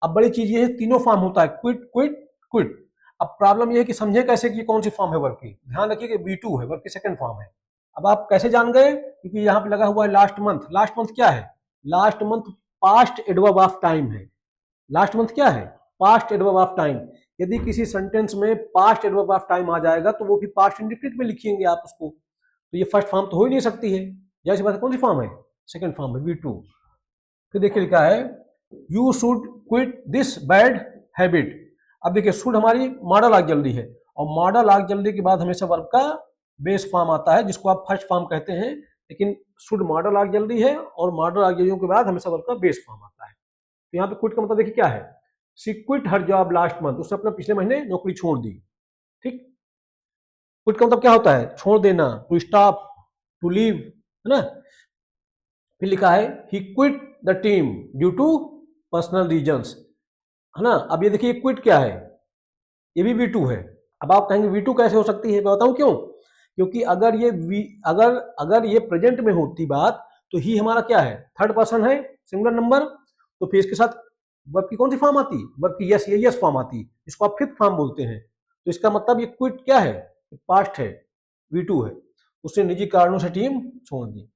अब बड़ी चीज ये है, तीनों फॉर्म होता है, क्विट क्विट क्विट। अब प्रॉब्लम ये है कि समझे कैसे कि कौन सी फॉर्म है वर्ब की। ध्यान रखिए कि V2 है, वर्ब की सेकंड फॉर्म है। अब आप कैसे जान गए, क्योंकि यहाँ पे लगा हुआ है लास्ट मंथ। लास्ट मंथ क्या है, last month past adverb of time है। लास्ट मंथ क्या है, पास्ट एडवर्ब ऑफ टाइम। यदि किसी सेंटेंस में पास्ट एडवर्ब ऑफ टाइम आ जाएगा तो वो भी पास्ट इंडेफिनिट में लिखेंगे आप उसको, तो ये फर्स्ट फॉर्म तो हो ही नहीं सकती है। जैसी बात है, कौन सी फॉर्म है, सेकंड फॉर्म है, V2। फिर देखिए लिखा है you should quit this bad habit. अब देखिए शुड हमारी मॉडल ऑक्सिलरी है, और मॉडल ऑक्सिलरी के बाद हमेशा वर्ब का बेस फॉर्म आता है, जिसको आप फर्स्ट फॉर्म कहते हैं। लेकिन शुड मॉडल ऑक्सिलरी है, और मॉडल ऑक्सिलरियों के बाद हमेशा वर्ब का बेस फॉर्म आता है। तो यहाँ पे क्विट का मतलब देखिए क्या है, she quit her job last month, उसने अपना पिछले महीने नौकरी छोड़ दी, ठीक। क्विट का मतलब क्या होता है, छोड़ देना, टू स्टॉप, टू लीव, है ना। फिर लिखा है he quit the team due to personal reasons, है ना। अब ये देखिए क्विट क्या है, ये भी V2 है। अब आप कहेंगे V2 कैसे हो सकती है, मैं बताऊं क्यों। क्योंकि अगर ये अगर अगर ये प्रेजेंट में होती बात तो ही हमारा क्या है, थर्ड पर्सन है, सिंगुलर नंबर, तो फिर इसके साथ वर्ब की कौन सी फॉर्म आती, वर्ब की यस, ये यस फॉर्म आती, इसको आप फिफ्थ फॉर्म बोलते हैं। तो इसका मतलब ये क्विट क्या है, पास्ट है, V2 है, उसने निजी कारणों से टीम छोड़ दी।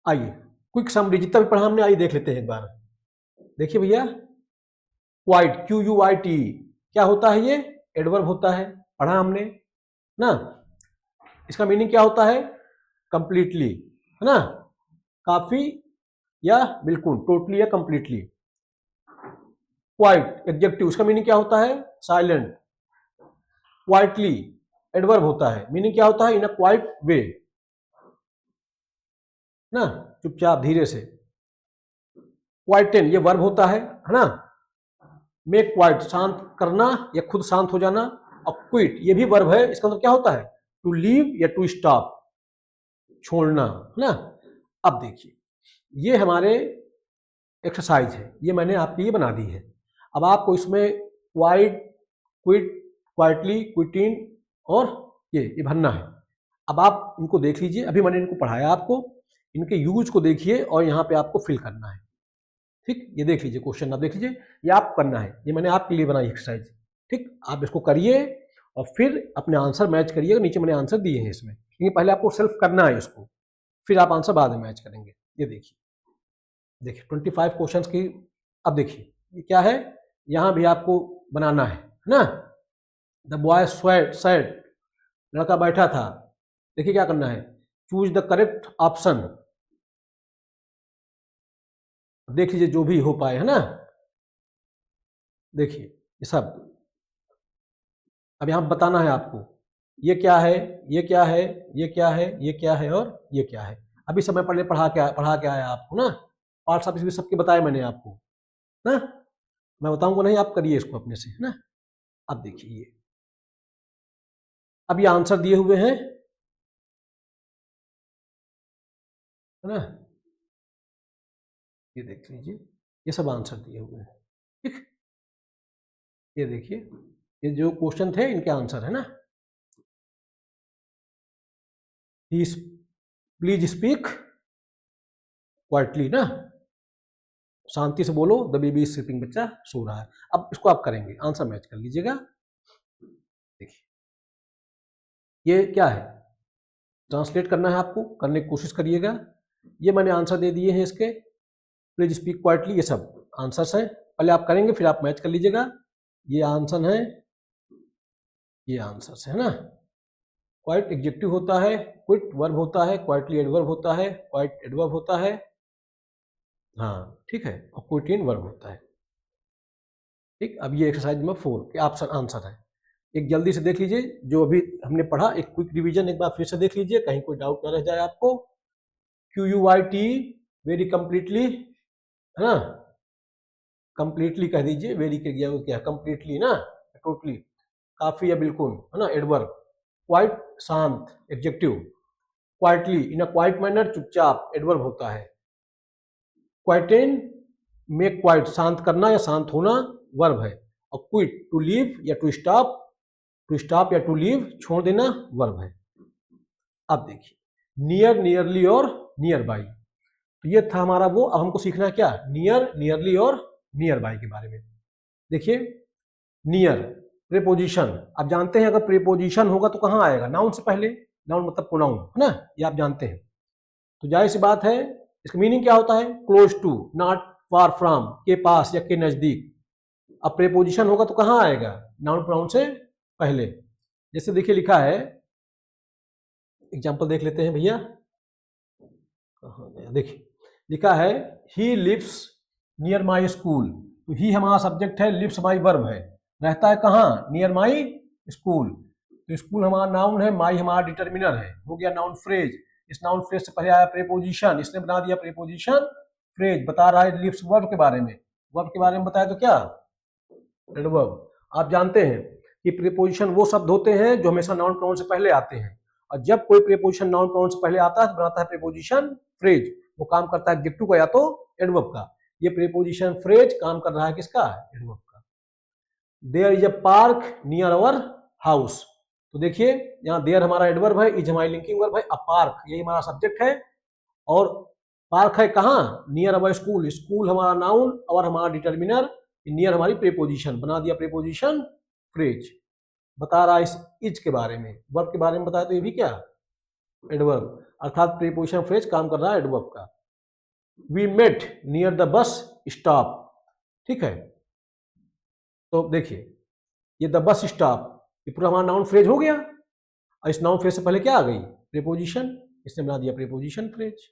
आइए क्विक समरी जितना भी पढ़ा हमने, आइए देख लेते हैं एक बार। देखिए भैया, क्वाइट, QUIT क्या होता है, ये एडवर्ब होता है, पढ़ा हमने ना। इसका मीनिंग क्या होता है, कंप्लीटली, है ना, काफी या बिल्कुल, टोटली या कंप्लीटली। क्वाइट एडजेक्टिव, उसका मीनिंग क्या होता है, साइलेंट। क्वाइटली एडवर्ब होता है, मीनिंग क्या होता है, इन अ क्वाइट वे, ना, चुपचाप धीरे से। क्वाइटेन ये वर्ब होता है ना। मेक क्वाइट शांत करना या खुद शांत हो जाना, और क्विट ये भी वर्ब है, इसका मतलब क्या होता है, टू लीव या टू स्टॉप, छोड़ना, है ना। अब देखिए, ये हमारे एक्सरसाइज है, ये मैंने आपके लिए बना दी है। अब आपको इसमें क्वाइट, क्विट, क्वाइटली, क्विटिन और ये भरना है। अब आप इनको देख लीजिए, अभी मैंने इनको पढ़ाया आपको, इनके यूज को देखिए और यहाँ पे आपको फिल करना है। ठीक, ये देख लीजिए क्वेश्चन, आप देख लीजिए, ये आप करना है, ये मैंने आपके लिए बनाई एक्सरसाइज। ठीक, आप इसको करिए और फिर अपने आंसर मैच करिएगा, नीचे मैंने आंसर दिए हैं इसमें, क्योंकि पहले आपको सेल्फ करना है इसको, फिर आप आंसर बाद में मैच करेंगे। ये देखिए, देखिए 25 क्वेश्चन की। अब देखिए ये क्या है, यहाँ भी आपको बनाना है ना। द बॉय सैड, लड़का बैठा था। देखिए क्या करना है, चूज द करेक्ट ऑप्शन, देख लीजिए जो भी हो पाए, है ना। देखिए ये सब अब यहाँ बताना है आपको, ये क्या है, ये क्या है, ये क्या है, ये क्या है और ये क्या है। अभी समय पहले पढ़ा के आया आपको ना, पार्ट्स ऑफ स्पीच सबके बताए मैंने आपको ना, मैं बताऊंगा नहीं, आप करिए इसको अपने से, है ना। अब देखिए ये, अब ये आंसर दिए हुए हैं, है ना, ये देख लीजिए, ये सब आंसर दिए हुए हैं। ठीक, ये देखिए, ये जो क्वेश्चन थे इनके आंसर है ना। प्लीज स्पीक क्वाइटली ना, शांति से बोलो, द बेबी इज स्लीपिंग, बच्चा सो रहा है। अब इसको आप करेंगे, आंसर मैच कर लीजिएगा। देखिए ये क्या है, ट्रांसलेट करना है आपको, करने की कोशिश करिएगा। ये मैंने आंसर दे दिए हैं इसके, प्लीज स्पीक क्वाइटली, ये सब आंसर्स हैं, पहले आप करेंगे फिर आप मैच कर लीजिएगा। ये आंसर है, ये आंसर्स है ना। क्वाइट एडजेक्टिव होता है, क्विट वर्ब होता है, क्वाइटली एडवर्ब होता है, क्वाइट एडवर्ब होता है, हाँ ठीक है, और क्विटिन वर्ब होता है। ठीक, अब ये एक्सरसाइज नंबर 4 के ऑप्शन आंसर है। एक जल्दी से देख लीजिए जो अभी हमने पढ़ा, एक क्विक रिवीजन एक बार फिर से देख लीजिए, कहीं कोई डाउट ना रह जाए आपको। QUIT वेरी कंप्लीटली, है ना, कंप्लीटली कह दीजिए, वेरी के गया क्या, कंप्लीटली ना, टोटली, काफी या बिल्कुल, है ना, एडवर्ब। क्वाइट शांत एडजेक्टिव, क्वाइटली इन अ क्वाइट मैनर, चुपचाप, एडवर्ब होता है। क्वाइटेन मेक क्वाइट शांत करना या शांत होना, वर्ब है। और क्विट टू लीव या टू स्टॉप या टू लीव छोड़ देना, वर्ब है। अब देखिए नियर, नियरली और नियर बाई, तो ये था हमारा वो। अब हमको सीखना है क्या, नियर, नियरली और नियर बाई के बारे में। देखिए नियर प्रीपोजिशन, आप जानते हैं अगर प्रीपोजिशन होगा तो कहाँ आएगा, नाउन से पहले, नाउन मतलब प्रोनाउन, है ना, ये आप जानते हैं। तो जाहिर सी बात है, इसका मीनिंग क्या होता है, close to, not far from, के पास या के नजदीक। अब प्रीपोजिशन होगा तो कहाँ आएगा, नाउन प्रोनाउन से पहले। जैसे देखिए लिखा है, एग्जांपल देख लेते हैं भैया, कहाँ गया, देखिए लिखा है he lives near my school, तो ही हमारा सब्जेक्ट है, लिव्स माई वर्ब है, रहता है कहाँ, नियर माई स्कूल, तो स्कूल हमारा नाउन है, माई हमारा डिटर्मिनर है, हो गया नाउन फ्रेज। इस नाउन फ्रेज से पहले आया प्रीपोजिशन, इसने बना दिया प्रीपोजिशन फ्रेज, बता रहा है लिव्स वर्ब के बारे में, वर्ब के बारे में बताया तो क्या, एडवर्ब। आप जानते हैं कि प्रीपोजिशन वो शब्द होते हैं जो हमेशा नाउन प्रोनाउन से पहले आते हैं, और जब कोई प्रीपोजिशन नाउन प्रोनाउन से पहले आता है तो बनाता है प्रीपोजिशन फ्रेज, वो काम करता है एडजेक्टिव का या तो एडवर्ब का। ये प्रीपोजिशन फ्रेज काम कर रहा है किसका, एडवर्ब का। There is a park near our house. तो देखिए यहाँ देयर हमारा एडवर्ब है, इज हमारी लिंकिंग वर्ब है, अ पार्क यही हमारा सब्जेक्ट है, और पार्क है कहाँ, नियर अवर स्कूल, स्कूल हमारा नाउन और हमारा डिटर्मिनर, नियर हमारी प्रीपोजिशन, बना दिया प्रीपोजिशन फ्रेज। बता रहा है इस इज के बारे में, वर्ब के बारे में बताया तो ये भी क्या एडवर्ब, अर्थात प्रीपोजिशन फ्रेज काम कर रहा है एडवर्ब का। We met near the bus stop, ठीक है। तो देखिए ये द बस स्टॉप, ये पूरा हमारा नाउन फ्रेज हो गया, और इस नाउन फ्रेज से पहले क्या आ गई प्रीपोजिशन, इसने बना दिया प्रीपोजिशन फ्रेज।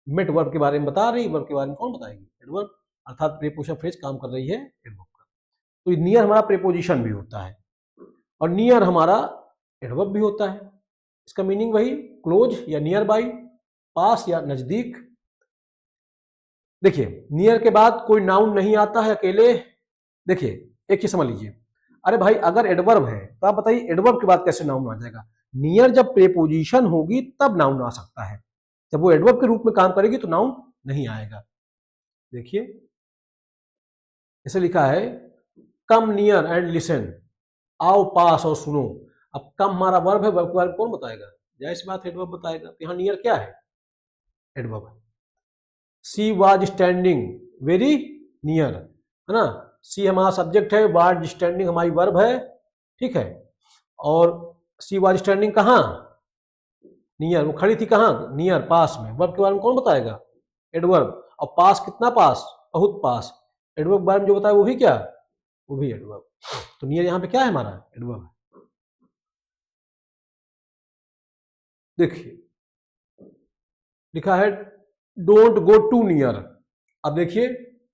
मेट वर्ब के बारे में बता रही, वर्ब के बारे में कौन बताएगी, एडवर्ब, अर्थात प्रीपोजिशन फ्रेज काम कर रही है एडवर्ब का। तो नियर हमारा प्रीपोजिशन भी होता है और नियर हमारा एडवर्ब भी होता है। इसका मीनिंग वही क्लोज या नियर बाई, पास या नजदीक। देखिए नियर के बाद कोई नाउन नहीं आता है अकेले। देखिए एक चीज समझ लीजिए, अरे भाई अगर एडवर्ब है तो आप बताइए एडवर्ब के बाद कैसे नाउन आ जाएगा। नियर जब प्रीपोजिशन होगी तब नाउन आ सकता है, जब वो एडवर्ब के रूप में काम करेगी तो नाउन नहीं आएगा। देखिए ऐसे लिखा है कम नियर एंड लिसन, आओ पास और सुनो। अब कम हमारा वर्ब है, वर्ब के बारे में कौन बताएगा, जाहिर सी बात एडवर्ब बताएगा। तो यहाँ नियर क्या है, एडवर्ब है। She was standing very near, है ना, सी हमारा सब्जेक्ट है, वाज स्टैंडिंग हमारी वर्ब है, ठीक है। और सी वाज स्टैंडिंग कहाँ, नियर, वो खड़ी थी कहाँ, नियर, पास में। वर्ब के बारे में कौन बताएगा, एडवर्ब। और पास कितना पास, बहुत पास। एडवर्ब के बारे में जो बताया वो भी क्या, वो भी एडवर्ब। तो नियर यहाँ पे क्या है हमारा, एडवर्ब है। देखिए लिखा है डोंट गो टू नियर। अब देखिए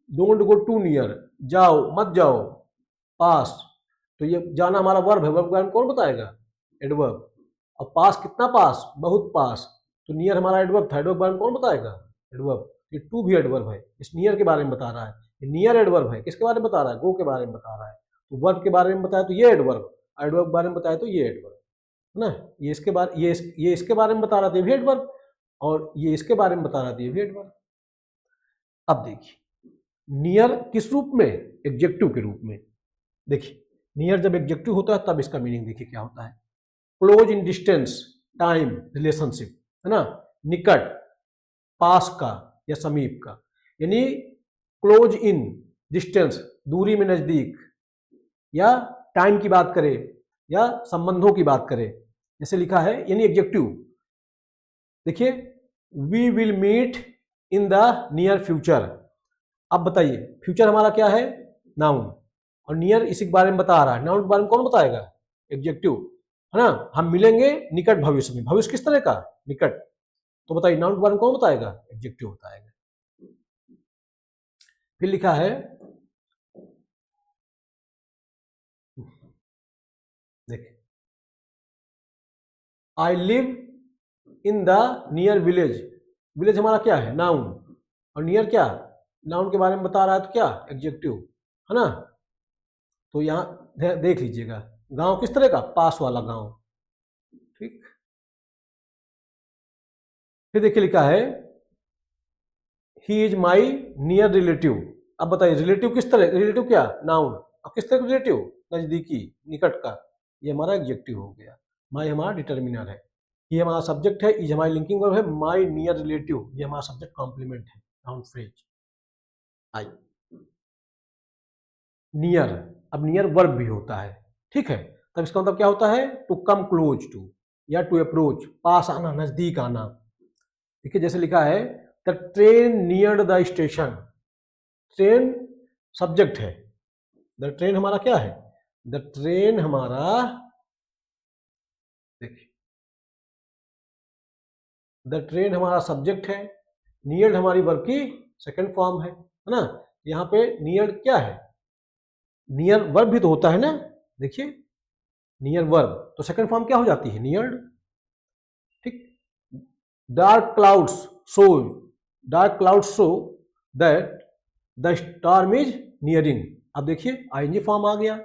डोंट गो टू नियर, जाओ मत जाओ, पास। तो ये जाना हमारा वर्ब है, वर्ब के बारे में कौन बताएगा, एडवर्ब। और पास कितना पास, बहुत पास। तो नियर हमारा एडवर्ब था, एडवर्ब के बारे में कौन बताएगा, एडवर्ब। ये टू भी एडवर्ब है, इस नियर के बारे में बता रहा है। ये नियर एडवर्ब है, किसके बारे में बता रहा है, गो के बारे में बता रहा है। तो वर्ब के बारे में बताया तो ये एडवर्ब, एडवर्ब के बारे में बताया तो ये एडवर्ब, है ना। ये इसके बारे, ये इसके बारे में बता रहा था, ये भी एडवर्ब, और ये इसके बारे में बता रहा था, ये भी एडवर्ब। अब देखिए नियर किस रूप में, एडजेक्टिव के रूप में। देखिए नियर जब एडजेक्टिव होता है तब इसका मीनिंग देखिए क्या होता है, close in distance, time, relationship, है ना, निकट, पास का या समीप का। यानी क्लोज इन डिस्टेंस, दूरी में नजदीक, या टाइम की बात करें या संबंधों की बात करें, जैसे लिखा है, यानी एडजेक्टिव। देखिए we will meet in the near future. अब बताइए फ्यूचर हमारा क्या है, नाउन, और नियर इसी के बारे में बता रहा है। नाउन के बारे में कौन बताएगा, एडजेक्टिव, है ना। हम मिलेंगे निकट भविष्य में, भविष्य किस तरह का, निकट। तो बताइए नाउन के बारे में कौन बताएगा, एडजेक्टिव बताएगा। फिर लिखा है, देखिए I live in the near village. Village हमारा क्या है, नाउन, और नियर क्या, नाउन के बारे में बता रहा है तो क्या, एडजेक्टिव, है ना। तो यहाँ देख लीजिएगा, गांव किस तरह का, पास वाला गांव, ठीक। फिर देखिए लिखा है he is my near relative. अब बताइए रिलेटिव किस तरह, रिलेटिव क्या, नाउन, और किस तरह का रिलेटिव, नजदीकी, निकट का। ये हमारा एडजेक्टिव हो गया। माई हमारा डिटर्मिनर है, ये हमारा सब्जेक्ट है, इज हमारी लिंकिंग वर्ब है, माई नियर रिलेटिव ये हमारा सब्जेक्ट कॉम्प्लीमेंट है, नाउन फ्रेज। आई नियर, अब नियर वर्ब भी होता है, ठीक है। तब इसका मतलब क्या होता है, टू कम क्लोज टू, या टू अप्रोच, पास आना, नजदीक आना। देखिए जैसे लिखा है the train near the station, train subject है, द ट्रेन हमारा क्या है, द ट्रेन हमारा, देखिए द ट्रेन हमारा सब्जेक्ट है, नियर हमारी वर्ब की सेकंड फॉर्म है ना। यहाँ पे नियर क्या है, नियर वर्ब भी तो होता है ना। देखिए नियर वर्ब तो सेकंड फॉर्म क्या हो जाती है, नियर, ठीक। Dark clouds show, dark clouds show that the storm is nearing. अब देखिए आईएनजी फॉर्म आ गया,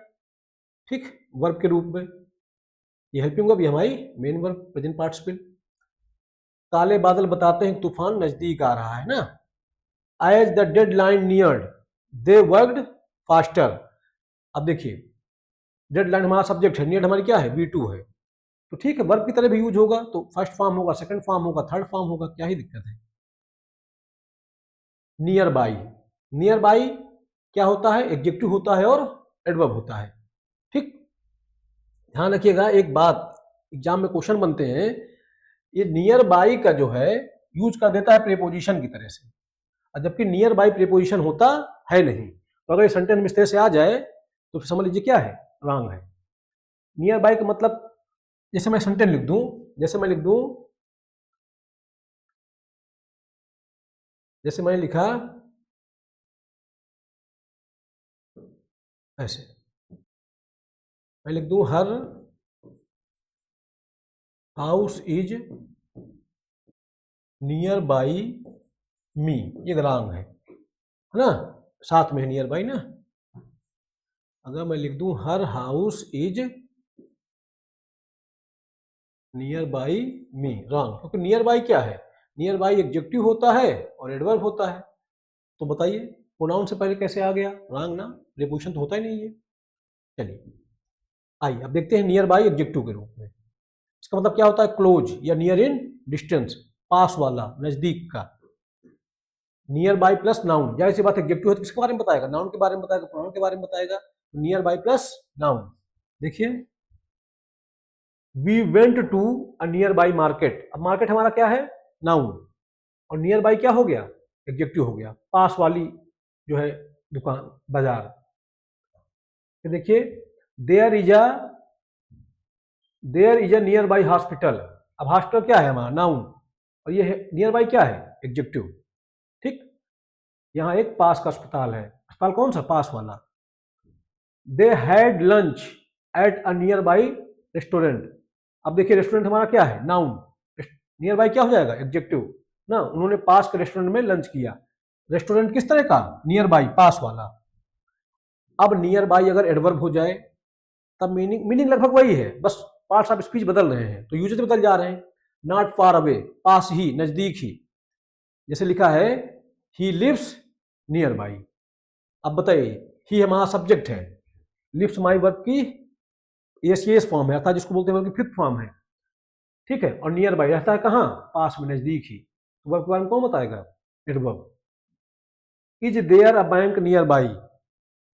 ठीक, वर्ब के रूप में। ये हेल्पिंग वर्ब, ये हमारी मेन वर्ब, प्रेजेंट पार्टिसिपल। काले बादल बताते हैं तूफान नजदीक आ रहा है ना। As the deadline neared they worked faster. अब देखिए डेडलाइन हमारा सब्जेक्ट है, नियर हमारी क्या है, V2 है, तो ठीक है, वर्ब की तरह भी यूज होगा, तो फर्स्ट फॉर्म होगा, सेकंड फॉर्म होगा, थर्ड फॉर्म होगा, क्या ही दिक्कत है। नियर बाई, नियर बाई क्या होता है, एडजेक्टिव होता है और एडवर्ब होता है। ठीक, ध्यान रखिएगा एक बात, एग्जाम में क्वेश्चन बनते हैं, ये नियर बाई का जो है यूज कर देता है प्रीपोजिशन की तरह से, और जबकि नियर बाई प्रीपोजिशन होता है नहीं। तो अगर ये सेंटेंस में इस तरह से आ जाए तो फिर समझ लीजिए क्या है, रॉन्ग है। नियर बाई का मतलब, जैसे मैं सेंटेंस लिख दूं, जैसे मैं लिख दूं, जैसे मैंने लिखा ऐसे, मैं लिख दूं her house is near by मी, ये रॉन्ग है ना, साथ में नियर बाई ना। अगर मैं लिख दूं her house is near by me, wrong, क्योंकि नियर बाई क्या है, नियर बाई एडजेक्टिव होता है और एडवर्ब होता है। तो बताइए प्रोनाउन से पहले कैसे आ गया, रॉन्ग ना, प्रीपोजिशन तो होता ही नहीं है। चलिए आइए अब देखते हैं नियर बाई एडजेक्टिव के रूप में। इसका मतलब क्या होता है, क्लोज या नियर इन डिस्टेंस, पास वाला, नजदीक का। नियर बाई प्लस नाउन, जाहिर सी बात एडजेक्टिव है तो किसके बारे में बताएगा, नाउन के बारे में बताएगा, प्रोनाउन के बारे में बताएगा। नियर बाई प्लस नाउन, देखिए we went to a nearby market, अब मार्केट हमारा क्या है, नाउन, और नियर बाई क्या हो गया, एडजेक्टिव हो गया, पास वाली जो है दुकान, बाजार। फिर देखिए there is a nearby hospital, अब हॉस्पिटल क्या है हमारा, नाउन, और ये नियर बाई क्या है, एडजेक्टिव। ठीक, यहाँ एक पास का अस्पताल है, अस्पताल कौन सा, पास वाला। They had lunch at a near by restaurant, अब देखिए रेस्टोरेंट हमारा क्या है, नाउन, नियर बाई क्या हो जाएगा, एडजेक्टिव ना, उन्होंने पास के रेस्टोरेंट में लंच किया। रेस्टोरेंट किस तरह का, नियर बाई, पास वाला। अब नियर बाई अगर एडवर्ब हो जाए तब मीनिंग लगभग वही है, बस पार्ट्स ऑफ स्पीच बदल रहे हैं, तो यूजेज बदल जा रहे हैं। नॉट फार अवे, पास ही, नजदीक ही, जैसे लिखा है ही लिव्स नियर बाई। अब बताइए ही हमारा सब्जेक्ट है, लिव्स हमारी वर्ब की एस फॉर्म है, अर्थात जिसको बोलते हैं वर्ब की फिफ्थ फॉर्म है, ठीक है, और नियर बाई रहता है कहाँ, पास में, नजदीक ही, तो वर्ब के बारे में कौन बताएगा, adverb. Is there a bank nearby,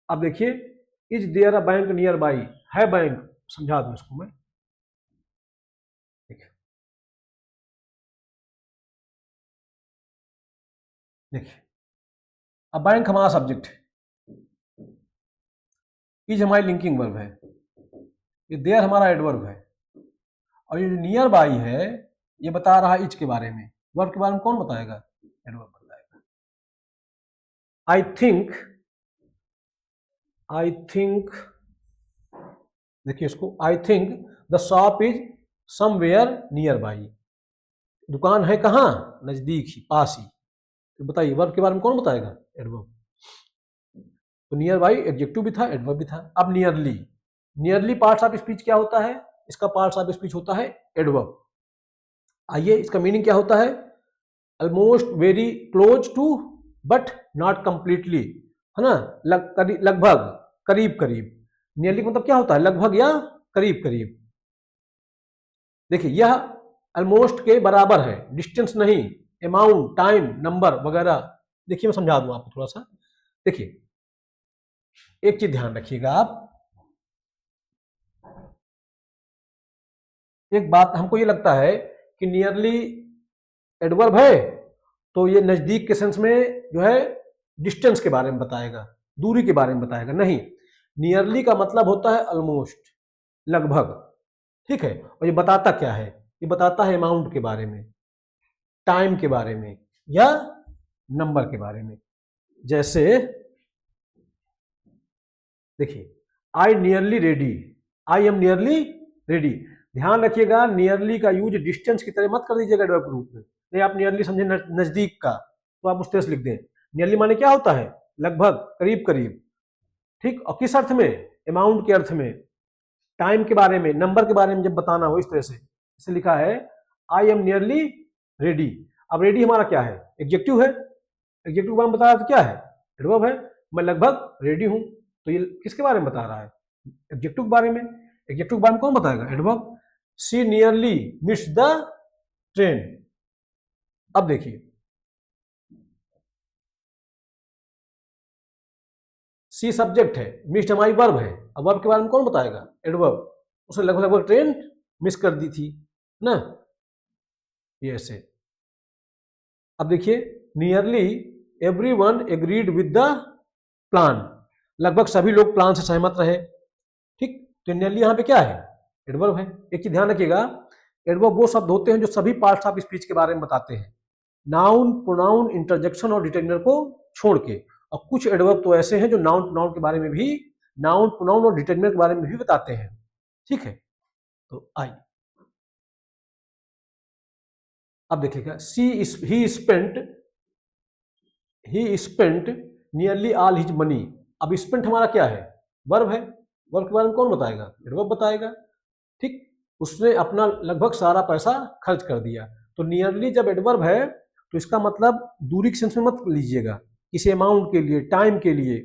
अब देखिए is there a bank nearby, है बैंक, समझा दूं इसको मैं, देखिए अब बैंक हमारा सब्जेक्ट है, इज हमारी लिंकिंग वर्ब है, ये देयर हमारा एडवर्ब है, और ये जो नियर बाई है ये बता रहा है इज के बारे में, वर्ब के बारे में कौन बताएगा, एडवर्ब बताएगा। आई थिंक देखिए इसको, I think the shop is somewhere near by, दुकान है कहाँ, नजदीक ही, पास ही, तो बताइए वर्ब के बारे में कौन बताएगा, एडवर्ब। तो नियर बाई एडजेक्टिव भी था, एडवर्ब भी था। अब nearly, nearly parts of speech क्या होता है, इसका पार्ट्स ऑफ स्पीच होता है एडवर्ब। आइए इसका मीनिंग क्या होता है, almost, very close to, but not completely, है ना, लगभग, करीब करीब। नियरली मतलब क्या होता है, लगभग या करीब करीब। देखिए यह ऑलमोस्ट के बराबर है, डिस्टेंस नहीं, अमाउंट, टाइम, नंबर वगैरह। देखिए मैं समझा दूं आपको थोड़ा सा, देखिए एक चीज ध्यान रखिएगा आप, एक बात हमको ये लगता है कि नियरली एडवर्ब है तो ये नजदीक के सेंस में जो है डिस्टेंस के बारे में बताएगा, दूरी के बारे में बताएगा, नहीं, नियरली का मतलब होता है ऑलमोस्ट, लगभग, ठीक है। और ये बताता क्या है, ये बताता है अमाउंट के बारे में, टाइम के बारे में, या नंबर के बारे में। जैसे देखिए I nearly ready, I am nearly ready, ध्यान रखिएगा नियरली का यूज डिस्टेंस की तरह मत कर दीजिएगा एडवर्ब के रूप में, नहीं आप नियरली समझे नजदीक का, तो आप उस तरह से लिख दें। नियरली माने क्या होता है, लगभग, करीब करीब, ठीक, और किस अर्थ में, अमाउंट के अर्थ में, टाइम के बारे में, नंबर के बारे में जब बताना हो, इस तरह से। इसे लिखा है आई एम नियरली रेडी, अब रेडी हमारा क्या है, एडजेक्टिव है, एडजेक्टिव का बताया तो क्या है, एडवर्ब है, मैं लगभग रेडी हूं, तो ये किसके बारे में बता रहा है, एडजेक्टिव के बारे में, एडजेक्टिव के बारे में कौन बताएगा? Adverb. She nearly miss the train. अब देखिए, सी सब्जेक्ट है, मिस्ड हमारी वर्ब है, अब वर्ब के बारे में कौन बताएगा? एडवर्ब। उसने लगभग लगभग ट्रेन मिस कर दी थी ना, ये ऐसे। अब देखिए, nearly everyone agreed with the plan, लगभग सभी लोग प्लान से सहमत रहे। ठीक, तो नियरली यहाँ पे क्या है? एडवर्ब है। एक चीज ध्यान रखिएगा, एडवर्ब वो शब्द होते हैं जो सभी पार्ट्स ऑफ स्पीच के बारे में बताते हैं, नाउन, प्रोनाउन, इंटरजेक्शन और डिटरमिनर को छोड़ के। और कुछ एडवर्ब तो ऐसे हैं जो नाउन प्रोनाउन के बारे में भी, नाउन प्रोनाउन और डिटरमिनर के बारे में भी बताते हैं। ठीक है, तो आइए अब देखिएगा, ही spent nearly all his money. अब स्पेंट हमारा क्या है? वर्ब है। वर्ब के बारे में कौन बताएगा? एडवर्ब बताएगा। ठीक, उसने अपना लगभग सारा पैसा खर्च कर दिया। तो नियरली जब एडवर्ब है तो इसका मतलब दूरी के सेंस में मत लीजिएगा, किसी अमाउंट के लिए, टाइम के लिए,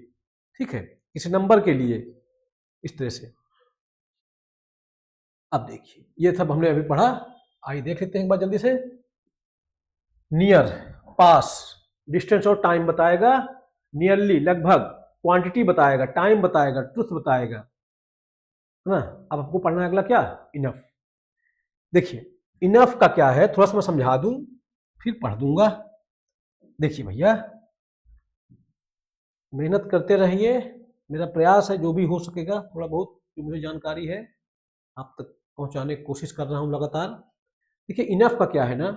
ठीक है, किसी नंबर के लिए, इस तरह से। अब देखिए, ये सब हमने अभी पढ़ा, आइए देख लेते हैं एक बार जल्दी से। नियर पास डिस्टेंस और टाइम बताएगा, नियरली लगभग, क्वांटिटी बताएगा, टाइम बताएगा, ट्रुथ बताएगा, है ना। अब आपको पढ़ना है अगला क्या? इनफ। देखिए, इनफ का क्या है, थोड़ा सा मैं समझा दूं फिर पढ़ दूंगा। देखिए भैया, मेहनत करते रहिए, मेरा प्रयास है जो भी हो सकेगा थोड़ा बहुत जो मुझे जानकारी है आप तक पहुंचाने की कोशिश कर रहा हूं लगातार। देखिए, इनफ का क्या है ना,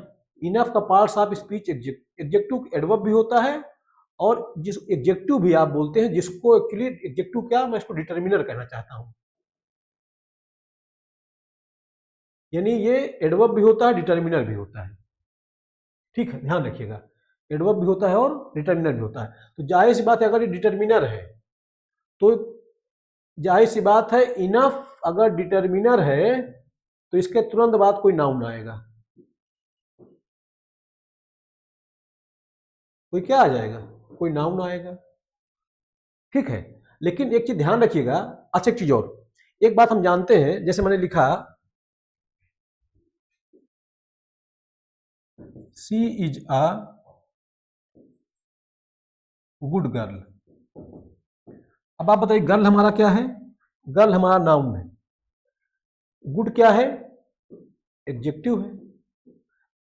इनफ का parts of speech adjective adverb भी होता है, और जिस एडजेक्टिव भी आप बोलते हैं, जिसको एक्चुअली एडजेक्टिव क्या, मैं इसको डिटरमिनर कहना चाहता हूं। यानी ये एडवर्ब भी होता है, डिटरमिनर भी होता है। ठीक है, ध्यान रखिएगा, एडवर्ब भी होता है और डिटरमिनर भी होता है। तो जाहिर सी बात है, अगर ये डिटरमिनर है तो जाहिर सी बात है, इनफ अगर डिटरमिनर है तो इसके तुरंत बाद कोई नाउन आएगा। कोई क्या आ जाएगा? कोई नाउन आएगा। ठीक है, लेकिन एक चीज ध्यान रखिएगा। अच्छा, एक चीज और, एक बात हम जानते हैं, जैसे मैंने लिखा सी इज अ गुड गर्ल। अब आप बताइए, गर्ल हमारा क्या है? गर्ल हमारा नाउन है, गुड क्या है? एडजेक्टिव है,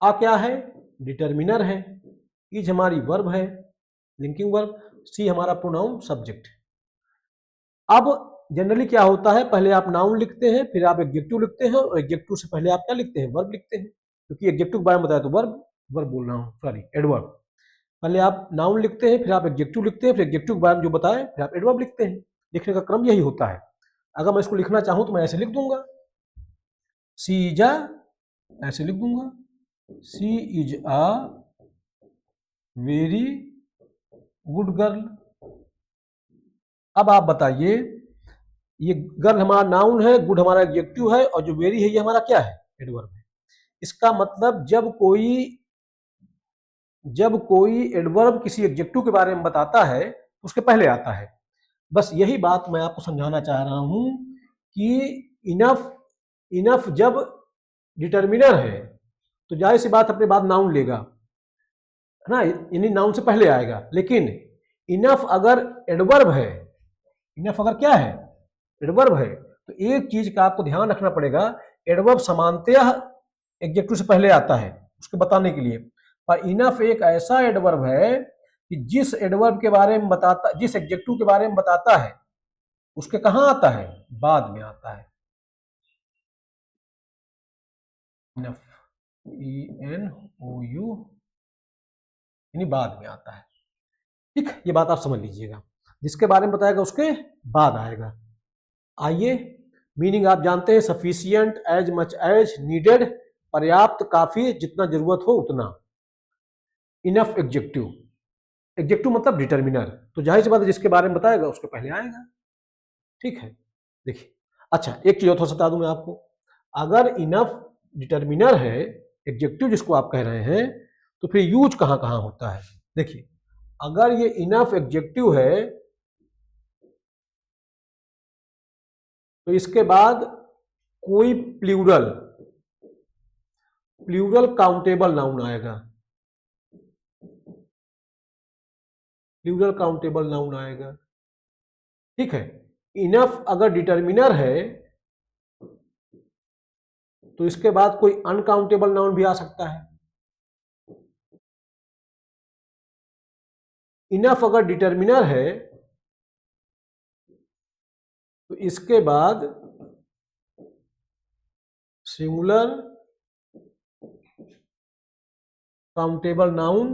आ क्या है? डिटरमिनर है, इज हमारी वर्ब है, लिंकिंग वर्ब, सी हमारा प्रोनाउन सब्जेक्ट। अब जनरली क्या होता है, पहले आप नाउन लिखते हैं, फिर आप एडजेक्टिव लिखते हैं, और एडजेक्टिव से पहले आप क्या लिखते हैं? वर्ब लिखते हैं, क्योंकि एडजेक्टिव के बारे में बताया तो वर्ब, वर्ब बोल रहा हूँ, सॉरी, एडवर्ब। पहले आप नाउन लिखते हैं, फिर आप एडजेक्टिव लिखते हैं, फिर एडजेक्टिव के बारे में जो बताए फिर आप एडवर्ब लिखते हैं। लिखने का क्रम यही होता है। अगर मैं इसको लिखना चाहूं तो मैं ऐसे लिख दूंगा, सी इज अ, ऐसे लिख दूंगा, she is a very good girl. अब आप बताइए, ये गर्ल हमारा नाउन है, गुड हमारा एडजेक्टिव है, और जो वेरी है ये हमारा क्या है? एडवर्ब है। इसका मतलब जब कोई एडवर्ब किसी एडजेक्टिव के बारे में बताता है उसके पहले आता है। बस यही बात मैं आपको समझाना चाह रहा हूं कि इनफ, इनफ जब डिटरमिनर है तो जाहिर सी बात अपने बाद नाउन लेगा, है ना, यानी नाउन से पहले आएगा। लेकिन इनफ अगर एडवर्ब है, इनफ अगर क्या है? एडवर्ब है, तो एक चीज का आपको ध्यान रखना पड़ेगा, एडवर्ब सामान्यतः एडजेक्टिव से पहले आता है उसके बताने के लिए। पर इनफ एक ऐसा एडवर्ब है कि जिस एडवर्ब के बारे में बताता, जिस एडजेक्टिव के बारे में बताता है उसके कहां आता है? बाद में आता है। इनफ, ENOU, यानी बाद में आता है। ठीक, ये बात आप समझ लीजिएगा, जिसके बारे में बताएगा उसके बाद आएगा। आइए, मीनिंग आप जानते हैं, sufficient, as much as, needed, पर्याप्त, काफी, जितना जरूरत हो उतना। इनफ एडजेक्टिव, एडजेक्टिव मतलब डिटरमिनर, तो जाहिर सी बात है जिसके बारे में बताएगा उसके पहले आएगा। ठीक है, देखिए, अच्छा एक चीज और थोड़ा सा बता दूं मैं आपको, अगर इनफ डिटरमिनर है, एडजेक्टिव जिसको आप कह रहे हैं, तो फिर यूज कहां कहां होता है? देखिए, अगर ये इनफ एडजेक्टिव है तो इसके बाद कोई प्लूरल काउंटेबल नाउन आएगा, प्लूरल काउंटेबल नाउन आएगा, ठीक है। इनफ अगर डिटर्मिनर है तो इसके बाद कोई अनकाउंटेबल नाउन भी आ सकता है। इनफ अगर डिटर्मिनर है तो इसके बाद सिंगुलर काउंटेबल नाउन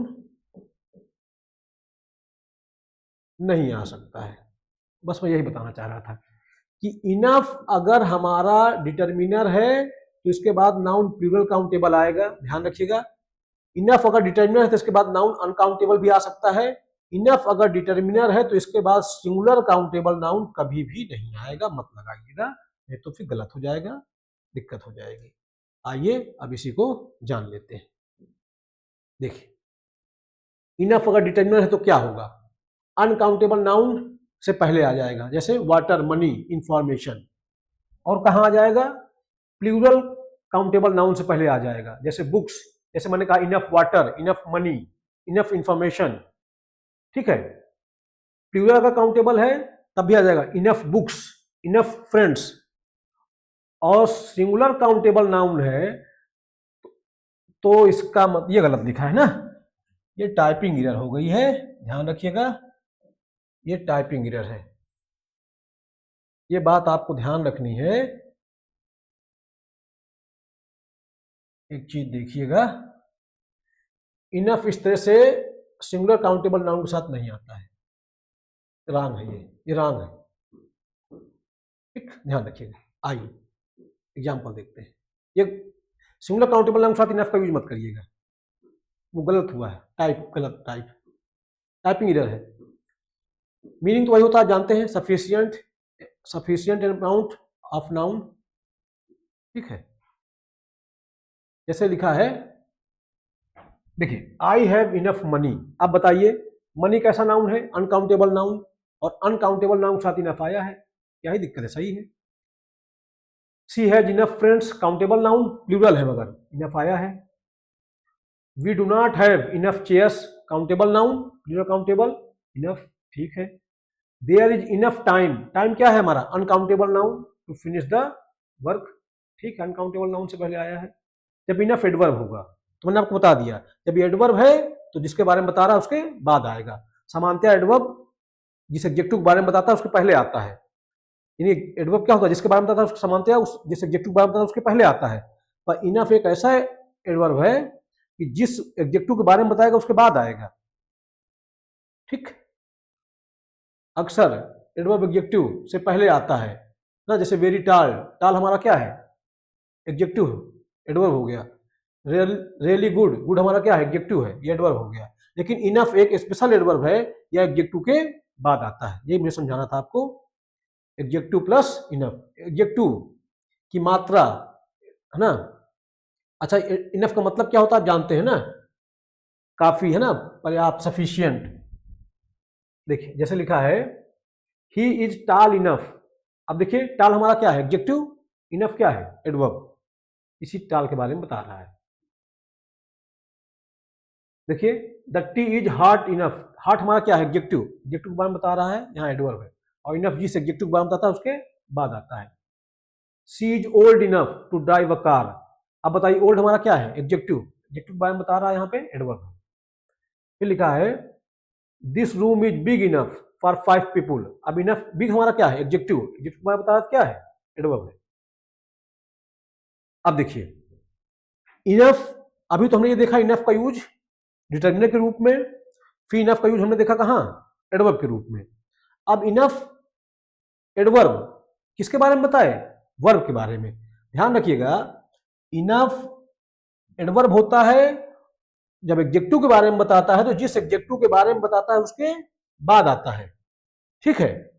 नहीं आ सकता है। बस मैं यही बताना चाह रहा था कि इनफ अगर हमारा डिटर्मिनर है तो इसके बाद नाउन प्लूरल काउंटेबल आएगा, ध्यान रखिएगा। इनफ अगर डिटर्मिनर है तो इसके बाद नाउन अनकाउंटेबल भी आ सकता है। इनफ अगर डिटर्मिनर है तो इसके बाद सिंगुलर काउंटेबल नाउन कभी भी नहीं आएगा, मत लगाइएगा, नहीं तो फिर गलत हो जाएगा, दिक्कत हो जाएगी। आइए अब इसी को जान लेते हैं। देखिए, इनफ अगर डिटर्मिनर है तो क्या होगा, अनकाउंटेबल नाउन से पहले आ जाएगा, जैसे वाटर, मनी, इंफॉर्मेशन। और कहाँ आ जाएगा, प्लूरल काउंटेबल नाउन से पहले आ जाएगा, जैसे बुक्स, जैसे मैंने कहा enough water, enough money, enough information, ठीक है। प्लूरल अगर काउंटेबल है तब भी आ जाएगा इनफ बुक्स, इनफ फ्रेंड्स। और सिंगुलर काउंटेबल नाउन है तो इसका ये गलत लिखा है ना, ये टाइपिंग एरर हो गई है, ध्यान रखिएगा, ये टाइपिंग एरर है, ये बात आपको ध्यान रखनी है। एक चीज देखिएगा, इनफ इस तरह से सिंगुलर काउंटेबल नाउन के साथ नहीं आता है, रॉन्ग है, ये रॉन्ग है, ठीक, ध्यान रखिएगा। आइए एग्जाम्पल देखते हैं। ये सिंगुलर काउंटेबल नाउन के साथ इनफ का यूज मत करिएगा, वो गलत हुआ है, टाइप गलत, टाइपिंग एरर है। मीनिंग तो वही होता है, जानते हैं, सफिशिएंट अमाउंट ऑफ नाउन, ठीक है। जैसे लिखा है, देखिए, आई हैव इनफ मनी। अब बताइए, मनी कैसा नाउन है, अनकाउंटेबल नाउन, और अनकाउंटेबल नाउन के साथ इनफ आया है, क्या ही दिक्कत है, सही है। She has enough friends, countable noun, plural है मगर इनफ आया है। We do not have enough chairs, countable noun, plural countable, enough, ठीक है। There is enough time, time क्या है हमारा, uncountable noun, to finish the work, ठीक है, अनकाउंटेबल नाउन से पहले आया है। जब इनफ एडवर्ब होगा, तो मैंने आपको बता दिया, जब ये एडवर्ब है तो जिसके बारे में बता रहा है उसके बाद आएगा। सामान्यतः एडवर्ब जिस एडजेक्टिव के बारे में बताता है उसके पहले आता है, यानी एडवर्ब क्या होता है, जिसके बारे में बताता है उसके सामान्यतः उस जिस एडजेक्टिव के बारे में बताता है उसके पहले आता है। पर इनफ एक ऐसा एडवर्ब है कि जिस एडजेक्टिव के बारे में बताएगा उसके बाद आएगा, ठीक। अक्सर एडवर्ब एडजेक्टिव से पहले आता है ना, जैसे वेरी टाल, टाल हमारा क्या है, एडजेक्टिव, एडवर्ब हो गया। रियली गुड, गुड हमारा क्या है, एडजेक्टिव है, ये एडवर्ब हो गया। लेकिन इनफ एक स्पेशल एडवर्ब है, या एडजेक्टिव के बाद आता है, ये मुझे समझाना था आपको। एडजेक्टिव प्लस इनफ, एडजेक्टिव की मात्रा, है ना। अच्छा, इनफ का मतलब क्या होता है आप जानते हैं ना, काफी, है ना, पर्याप्त, सफिशियंट। देखिए, जैसे लिखा है, ही इज टाल इनफ। अब देखिए, टाल हमारा क्या है, एडजेक्टिव, इनफ क्या है, एडवर्ब, इसी टाल के बारे में बता रहा है। देखिए, the T is hot enough, hot हमारा क्या है, एडजेक्टिव, एडजेक्टिव के बारे में बता रहा है, यहाँ एडवर्ब है, और इनफ जिस एडजेक्टिव के बारे में बताता है उसके बाद आता है। She is old enough to drive a car. अब बताइए, ओल्ड हमारा क्या है, एडजेक्टिव, एडजेक्टिव के बारे में बता रहा है, यहाँ पे एडवर्ब है। फिर लिखा है, this room is big enough for 5 people. अब इनफ, बिग हमारा क्या है, एडजेक्टिव, एडजेक्टिव के बारे में बता रहा है क्या है, एडवर्ब है। अब देखिए, इनफ, अभी तो हमने ये देखा इनफ का यूज डिटर्मिनर के रूप में, फिर इनफ का यूज हमने देखा कहां, एडवर्ब के रूप में। अब इनफ एडवर्ब किसके बारे में बताए, वर्ब के बारे में। ध्यान रखिएगा, इनफ एडवर्ब होता है जब एडजेक्टिव के बारे में बताता है, तो जिस एडजेक्टिव के बारे में बताता है उसके बाद आता है, ठीक है।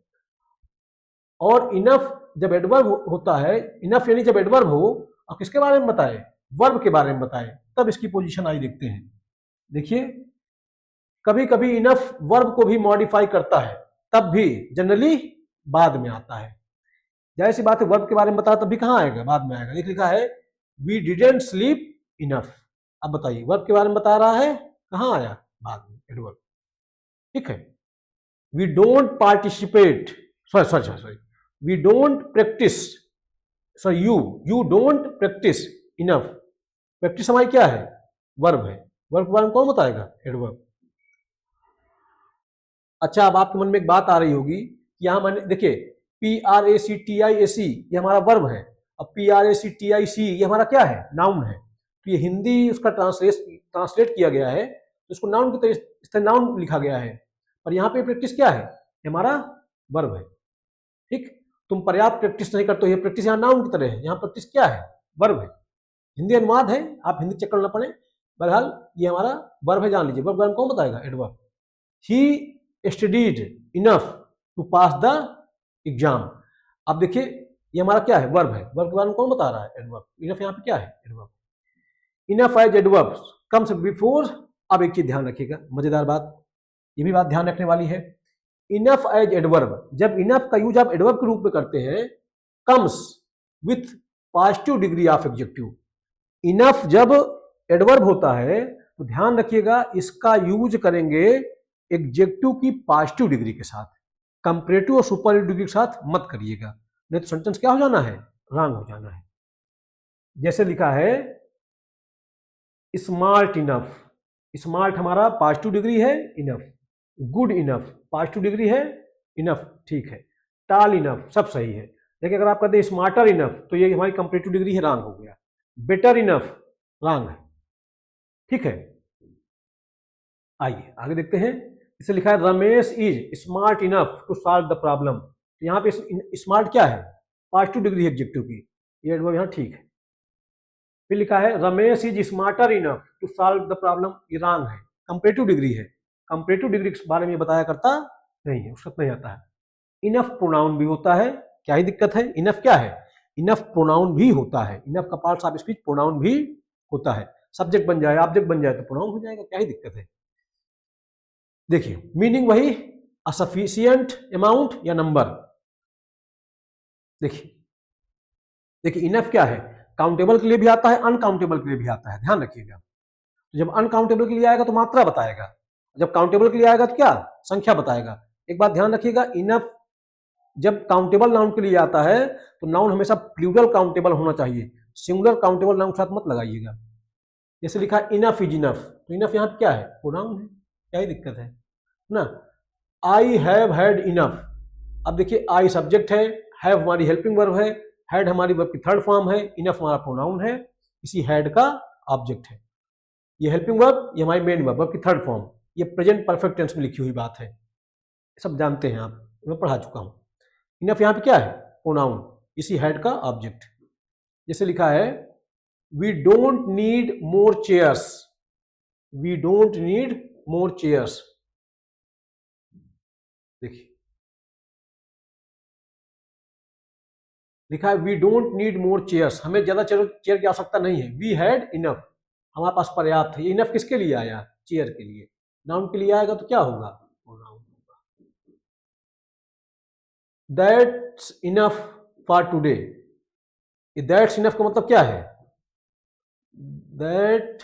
और इनफ जब एडवर्ब होता है, इनफ यानी जब एडवर्ब हो और किसके बारे में बताए, वर्ब के बारे में बताए, तब इसकी पोजीशन आई देखते हैं। देखिए, कभी कभी इनफ वर्ब को भी मॉडिफाई करता है, तब भी जनरली बाद में आता है। जाहिर सी बात है वर्ब के बारे में बताया तब भी कहाँ आएगा, बाद में आएगा। लिखा है वी डिडेंट स्लीप इनफ। अब बताइए वर्ब के बारे में बता रहा है, कहाँ आया, बाद में एडवर्ब। ठीक है, we don't participate, sorry we don't practise, sorry you don't practise enough. Practice हमारी क्या है, वर्ब है। वर्ब के बारे में कौन बताएगा, एडवर्ब। अच्छा, अब आपके मन में एक बात आ रही होगी कि यहां मैंने देखिए PRACTIAC ये हमारा वर्ब है, अब PRACTIC ये हमारा क्या है, नाउन है। तो ये हिंदी उसका ट्रांसलेट किया गया है, तो इसको नाउन की तरह, इस तरह नाउन लिखा गया है। और यहाँ पे प्रैक्टिस क्या है, हमारा वर्ब है। ठीक, तुम पर्याप्त प्रैक्टिस नहीं करते हो, ये प्रैक्टिस यहाँ नाउन की तरह है, यहाँ प्रैक्टिस क्या है, वर्ब है। हिंदी अनुवाद है, आप हिंदी चक्कर न पड़े। बहरहाल ये हमारा वर्ब है, जान लीजिए। वर्ब कौन बताएगा, adverb. He studied enough to pass the exam. अब देखिए ये हमारा क्या है, वर्ब है। वर्ब के बारे में कौन बता रहा है, एडवर्ब। इनफ यहाँ पे क्या है, adverb. Enough as adverb comes before. अब एक चीज ध्यान रखिएगा, मजेदार बात, ये भी बात ध्यान रखने वाली है। इनफ एज एडवर्ब, जब इनफ का यूज आप एडवर्ब के रूप में करते हैं, comes with positive degree of adjective. Enough जब एडवर्ब होता है तो ध्यान रखिएगा इसका यूज करेंगे एडजेक्टिव की पॉजिटिव डिग्री के साथ, कंपैरेटिव और सुपरलेटिव डिग्री के साथ मत करिएगा, नहीं तो सेंटेंस क्या हो जाना है, रॉन्ग हो जाना है। जैसे लिखा है स्मार्ट इनफ, स्मार्ट हमारा पॉजिटिव डिग्री है, enough. Good enough positive degree है, इनफ, ठीक है। टॉल इनफ सब सही है, लेकिन अगर आप कहते हैं स्मार्टर इनफ तो ये हमारी कंपैरेटिव डिग्री है, रॉन्ग हो गया। बेटर इनफ रॉन्ग है, ठीक है। आइए आगे देखते हैं। इसे लिखा है Ramesh is smart enough to solve the problem. तो यहाँ पे स्मार्ट क्या है, पॉजिटिव डिग्री एडजेक्टिव की, ये एडवर्ब यहाँ ठीक है। फिर लिखा है Ramesh is smarter enough to solve the problem, ये रॉन्ग है, कंपैरेटिव डिग्री है। कंपैरेटिव डिग्री के बारे में बताया करता नहीं है, उसका नहीं आता है। इनफ प्रोनाउन भी होता है, क्या ही दिक्कत है। इनफ क्या है, इनफ प्रोनाउन भी होता है। इनफ का पार्ट्स ऑफ स्पीच प्रोनाउन भी होता है। सब्जेक्ट बन जाए, ऑब्जेक्ट बन जाए तो प्रोनाउन हो जाएगा, क्या ही दिक्कत है। देखिए मीनिंग वही, अ सफिशिएंट अमाउंट या नंबर। देखिए देखिए इनफ क्या है, काउंटेबल के लिए भी आता है, अनकाउंटेबल के लिए भी आता है, ध्यान रखिएगा। तो जब अनकाउंटेबल के लिए आएगा तो मात्रा बताएगा, जब काउंटेबल के लिए आएगा तो क्या, संख्या बताएगा। एक बात ध्यान रखिएगा, इनफ जब काउंटेबल नाउन के लिए आता है तो नाउन हमेशा प्लूरल काउंटेबल होना चाहिए, सिंगुलर काउंटेबल नाउन के साथ मत लगाइएगा। जैसे लिखा इनफ इज इनफ, तो इनफ यहाँ क्या है, प्रोनाउन है, क्या ही दिक्कत है ना। आई हैव हैड इनफ, अब देखिए आई सब्जेक्ट है, हैव हमारी हेल्पिंग वर्ब है, हैड हमारी वर्ब की थर्ड फॉर्म है, इनफ हमारा प्रोनाउन है, इसी हैड का ऑब्जेक्ट है। ये हेल्पिंग वर्ब, ये हमारी मेन वर्ब की थर्ड फॉर्म, ये प्रेजेंट परफेक्ट टेंस में लिखी हुई बात है, सब जानते हैं आप, मैं पढ़ा चुका हूं। इनफ यहाँ पे क्या है, प्रोनाउन, इसी हेड का ऑब्जेक्ट। जैसे लिखा है we don't need more chairs, we don't need more chairs. देखिए लिखा है we don't need more chairs, हमें ज्यादा चेयर की आवश्यकता नहीं है। वी हैड इनफ, हमारे पास पर्याप्त है। ये इनफ किसके लिए आया, चेयर के लिए। नाउन के लिए आएगा तो क्या होगा, प्रोनाउन होगा। That's enough for today, that's enough का मतलब क्या है, दैट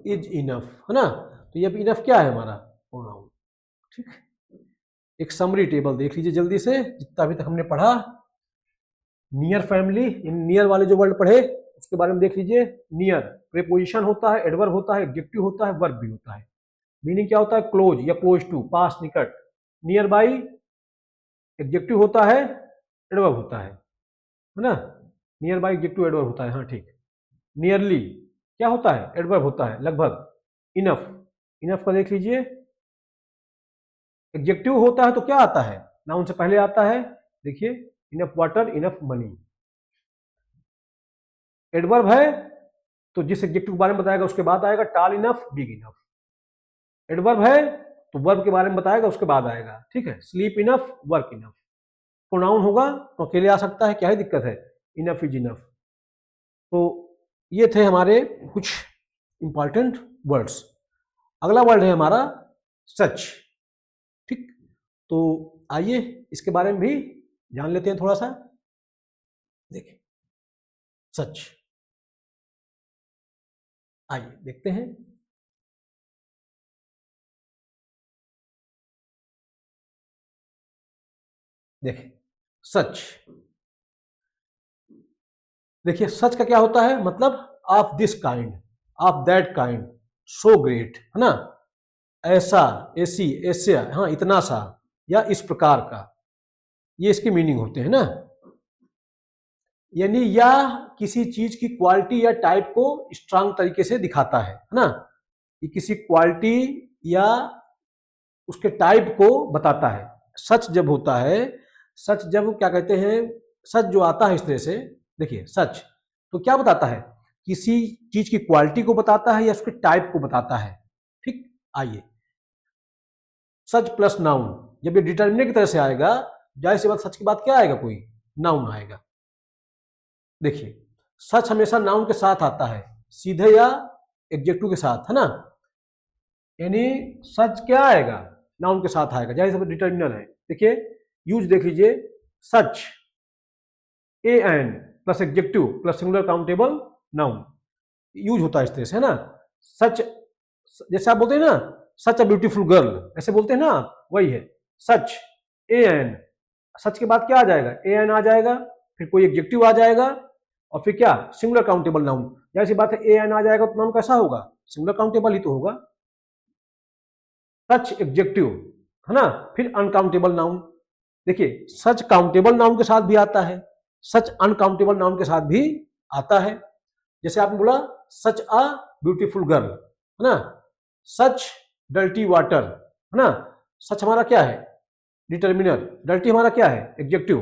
इज इनफ, है ना। तो ये इनफ क्या है हमारा, प्रोनाउन, ठीक। एक समरी टेबल देख लीजिए जल्दी से, जितना अभी तक हमने पढ़ा। नियर फैमिली, नियर वाले जो वर्ड पढ़े उसके बारे में देख लीजिए। नियर प्रीपोजिशन होता है, एडवर्ब होता है, एडजेक्टिव होता है, वर्ब भी होता है। मीनिंग क्या होता है, क्लोज या क्लोज टू, पास, निकट। नियर बाई एडजेक्टिव होता है, एडवर्ब होता है ना। नियर बाई एडजेक्टिव एडवर्ब होता है, हाँ ठीक। नियरली क्या होता है, एडवर्ब होता है, लगभग। इनफ, इनफ का देख लीजिए, एडजेक्टिव होता है तो क्या आता है, नाउन से पहले आता है। देखिए enough water, enough money. Adverb है तो जिस एडजेक्टिव के बारे में बताएगा उसके बाद आएगा। Tall enough, big enough. Adverb है तो वर्ब के बारे में बताएगा उसके बाद आएगा, ठीक है। Sleep enough, work enough. Pronoun होगा तो अकेले आ सकता है, क्या ही दिक्कत है, इनफ इज इनफ। तो ये थे हमारे कुछ इंपॉर्टेंट वर्ड्स। अगला वर्ड है हमारा सच, ठीक। तो आइए इसके बारे में भी जान लेते हैं थोड़ा सा। देखिए सच। आइए देखते हैं। देखिए सच, देखिए सच का क्या होता है मतलब of this kind, of that kind, so great, है ना, ऐसा, ऐसी, ऐसे, हाँ इतना सा, या इस प्रकार का, ये इसके मीनिंग होते हैं ना। यानी या किसी चीज की क्वालिटी या टाइप को स्ट्रांग तरीके से दिखाता है ना, ये किसी क्वालिटी या उसके टाइप को बताता है। सच जब होता है, सच जब क्या कहते हैं, सच जो आता है इस तरह से, देखिए सच तो क्या बताता है, किसी चीज की क्वालिटी को बताता है या उसके टाइप को बताता है। ठीक, आइए सच प्लस नाउन, जब ये डिटर्मिनर की तरह से आएगा, जाहिर सी बात सच की बात क्या आएगा, कोई नाउन आएगा। देखिए सच हमेशा नाउन के साथ आता है, सीधे या एडजेक्टिव के साथ, है ना। यानी सच क्या आएगा, नाउन के साथ आएगा, जाहिर सी बात डिटर्मिनर है। देखिए यूज देख लीजिए, such a an plus adjective plus singular countable noun, use होता है इस तरह से, है ना। सच, जैसे आप बोलते हैं ना सच अ ब्यूटीफुल गर्ल, ऐसे बोलते हैं ना, वही है सच ए एन। सच के बाद क्या आ जाएगा, ए एन आ जाएगा, फिर कोई एडजेक्टिव आ जाएगा, और फिर क्या, सिंगुलर काउंटेबल नाउन। जैसी बात है ए एन आ जाएगा तो नाउन कैसा होगा, सिंगुलर काउंटेबल ही तो होगा। सच एडजेक्टिव, है ना, फिर अनकाउंटेबल नाउन। देखिए सच काउंटेबल नाउन के साथ भी आता है, सच अनकाउंटेबल नाउन के साथ भी आता है। जैसे आपने बोला सच अ ब्यूटीफुल गर्ल, है ना, सच डर्टी वाटर, है ना, सच हमारा क्या है डिटर्मिनर, डर्टी हमारा क्या है एडजेक्टिव,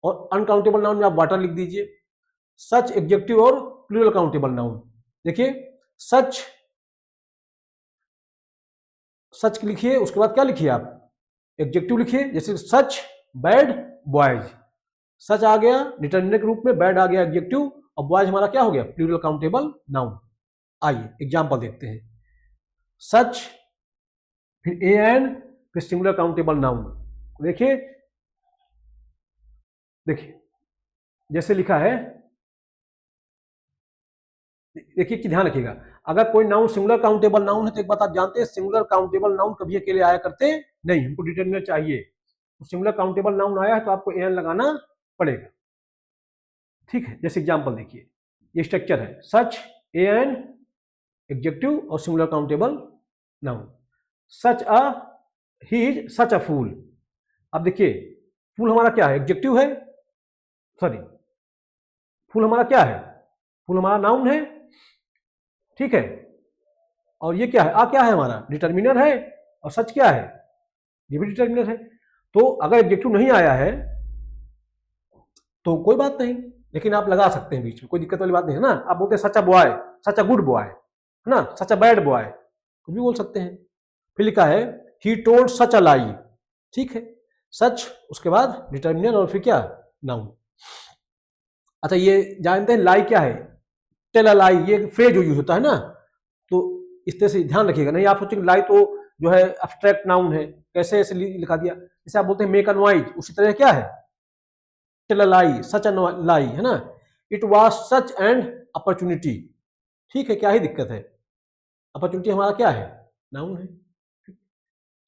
और अनकाउंटेबल नाउन में आप वाटर लिख दीजिए। सच एडजेक्टिव और प्लूरल काउंटेबल नाउन। देखिए सच, सच लिखिए, उसके बाद क्या लिखिए आप, एडजेक्टिव लिखिए, जैसे सच बैड बॉयज, सच आ गया डिटर्मिनर के रूप में, बैड आ गया एडजेक्टिव, और बॉयज हमारा क्या हो गया प्लूरल काउंटेबल नाउन। आइए एग्जांपल देखते हैं, सच फिर ए एन फिर सिंगुलर काउंटेबल नाउन। देखिए देखिए जैसे लिखा है, देखिए कि ध्यान रखिएगा, अगर कोई नाउन सिंगुलर काउंटेबल नाउन है तो एक बात आप जानते हैं, सिंगुलर काउंटेबल नाउन कभी अकेले आया करते नहीं, हमको डिटर्मिनर चाहिए। तो सिंगुलर काउंटेबल नाउन आया है तो आपको एन लगाना पड़ेगा। ठीक है, जैसे एग्जांपल देखिए, ये स्ट्रक्चर है, सच ए एन एडजेक्टिव और singular countable noun. Such a, he is such a fool. अब देखिए फूल हमारा क्या है एडजेक्टिव है, सॉरी फूल हमारा क्या है, फूल हमारा नाउन है, ठीक है, और ये क्या है, आ क्या है हमारा डिटर्मिनर है, और सच क्या है ये भी डिटर्मिनर है। तो अगर एडजेक्टिव नहीं आया है तो कोई बात नहीं, लेकिन आप लगा सकते हैं बीच में, कोई दिक्कत वाली बात नहीं है ना। आप बोलते हैं such a boy, such a good boy, है ना, सच अ बैड बॉय, कुछ भी बोल सकते हैं। फिर लिखा है ही टोल्ड सच अ लाई, ठीक है, सच उसके बाद डिटर्मिनर और फिर क्या नाउन। अच्छा ये जानते हैं लाई क्या है, टेल अ लाई, ये फ्रेज यूज होता है ना, तो इस तरह से ध्यान रखिएगा, नहीं आप सोचेंगे लाई तो जो है एब्स्ट्रैक्ट नाउन है, कैसे ऐसे लिखा दिया, जैसे आप बोलते हैं मेक अ नॉइज, उसी तरह क्या है टेल अ लाई, सच अ लाई, है ना, it was such and opportunity, ठीक है, क्या ही दिक्कत है, अपॉर्चुनिटी हमारा क्या है नाउन है।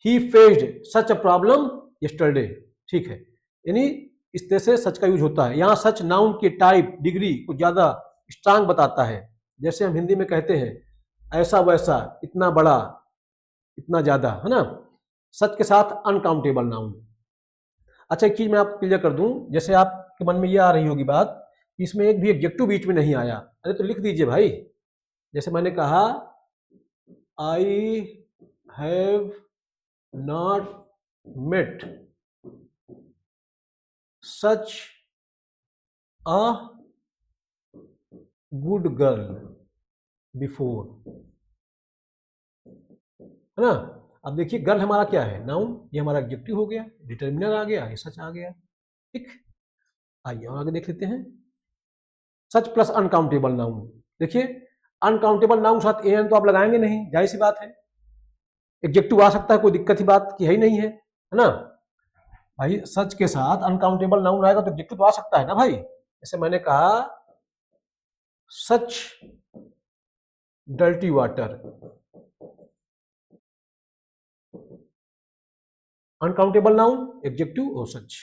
ही faced such a problem yesterday, ठीक है, यानी इस तरह से सच का यूज होता है। यहाँ सच नाउन के टाइप डिग्री को ज्यादा स्ट्रांग बताता है, जैसे हम हिंदी में कहते हैं ऐसा वैसा, इतना बड़ा, इतना ज्यादा, है ना। सच के साथ अनकाउंटेबल नाउन। अच्छा एक चीज मैं आपको क्लियर कर दूं, जैसे आपके मन में ये आ रही होगी बात, इसमें एक भी एडजेक्टिव बीच में नहीं आया, अरे तो लिख दीजिए भाई, जैसे मैंने कहा I have not met such a good girl before, है ना। अब देखिए गर्ल हमारा क्या है नाउन, ये हमारा एडजेक्टिव हो गया, डिटर्मिनर आ गया, ये सच आ गया, ठीक। आइए और आगे देख लेते हैं, सच प्लस अनकाउंटेबल नाउन। देखिए अनकाउंटेबल नाउन साथ एन तो आप लगाएंगे नहीं, जाहिर सी बात है, एडजेक्टिव आ सकता है, कोई दिक्कत की बात की है ही नहीं है ना भाई, सच के साथ अनकाउंटेबल नाउन आएगा तो एडजेक्टिव तो आ सकता है ना भाई, जैसे मैंने कहा such dirty water, uncountable noun adjective और सच।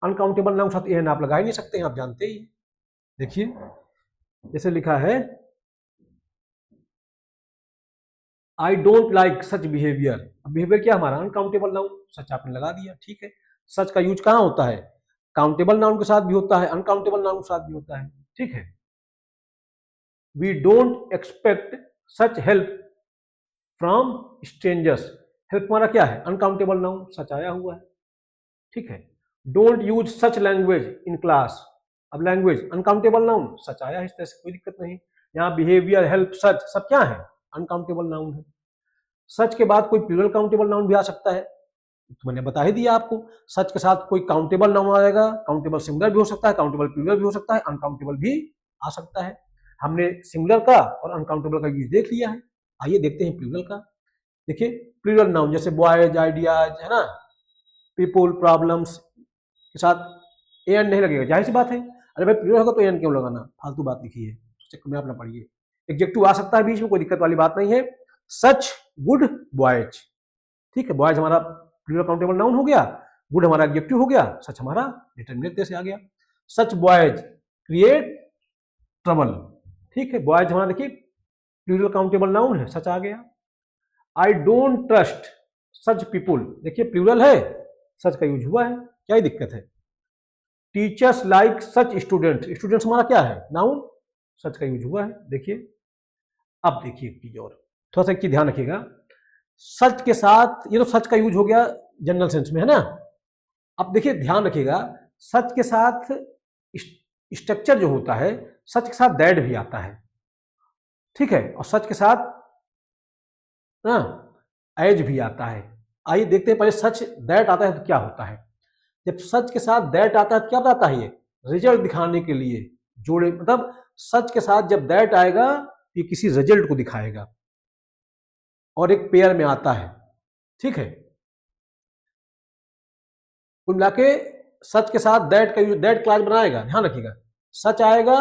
अनकाउंटेबल नाउन साथ एन आप लगा ही नहीं सकते हैं, आप जानते ही। देखिए जैसे लिखा है I don't like such behaviour. अब बिहेवियर क्या हमारा अनकाउंटेबल नाउन, सच आपने लगा दिया, ठीक है। सच का यूज कहां होता है, काउंटेबल नाउन के साथ भी होता है, अनकाउंटेबल नाउन के साथ भी होता है, ठीक है। We don't expect such help from strangers. Help हमारा क्या है अनकाउंटेबल नाउन, सच आया हुआ है, ठीक है। Don't use such language in class. अब लैंग्वेज अनकाउंटेबल नाउन, सच आया है, इस तरह से कोई दिक्कत नहीं। यहाँ बिहेवियर, हेल्प, सच सब क्या है अनकाउंटेबल नाउन है। सच के बाद कोई प्लूरल काउंटेबल नाउन भी आ सकता है, तो मैंने बता ही दिया आपको। सच के साथ कोई काउंटेबल नाउन आएगा, काउंटेबल सिंगुलर भी हो सकता है, काउंटेबल प्लूरल भी हो सकता है, अनकाउंटेबल भी आ सकता है। हमने सिंगुलर का और अनकाउंटेबल का यूज देख लिया है, आइए देखते हैं प्लूरल का। देखिए प्लूरल नाउन जैसे बॉयज, आइडियाज, है ना, पीपुल, प्रॉब्लम्स के साथ एन नहीं लगेगा, जाहिर सी बात है। अरे भाई प्लूरल होगा तो एन क्यों लगाना, फालतू बात लिखी है, चक्कर में आप ना पढ़िए। एडजेक्टिव आ सकता है बीच में, कोई दिक्कत वाली बात नहीं है। सच गुड बॉयज, ठीक है, बॉयज हमारा प्लूरल काउंटेबल नाउन हो गया, गुड हमारा एडजेक्टिव हो गया, सच हमारा डिटरमिनेट से आ गया। सच बॉयज क्रिएट ट्रबल, ठीक है, बॉयज हमारा देखिए प्लूरल काउंटेबल नाउन है, सच आ गया। I don't trust such people, देखिए प्लूरल है, सच का यूज हुआ है, क्या ही दिक्कत है। Teachers like such student, students हमारा क्या है नाउन, सच का यूज हुआ है, देखिए। अब देखिए एक चीज और, थोड़ा सा एक चीज ध्यान रखिएगा, सच के साथ, ये तो सच का यूज हो गया जनरल सेंस में, है ना। अब देखिए ध्यान रखिएगा, सच के साथ स्ट्रक्चर जो होता है, सच के साथ दैट भी आता है, ठीक है, और सच के साथ ना एज भी आता है। आइए देखते हैं, पहले सच दैट आता है तो क्या होता है। जब सच के साथ दैट आता है तो क्या बताता है, ये रिजल्ट दिखाने के लिए जोड़े, मतलब सच के साथ जब दैट आएगा ये किसी रिजल्ट को दिखाएगा और एक पेयर में आता है, ठीक है। कुल मिला के सच के साथ दैट का यूज, दैट क्लास बनाएगा, ध्यान रखिएगा। सच आएगा,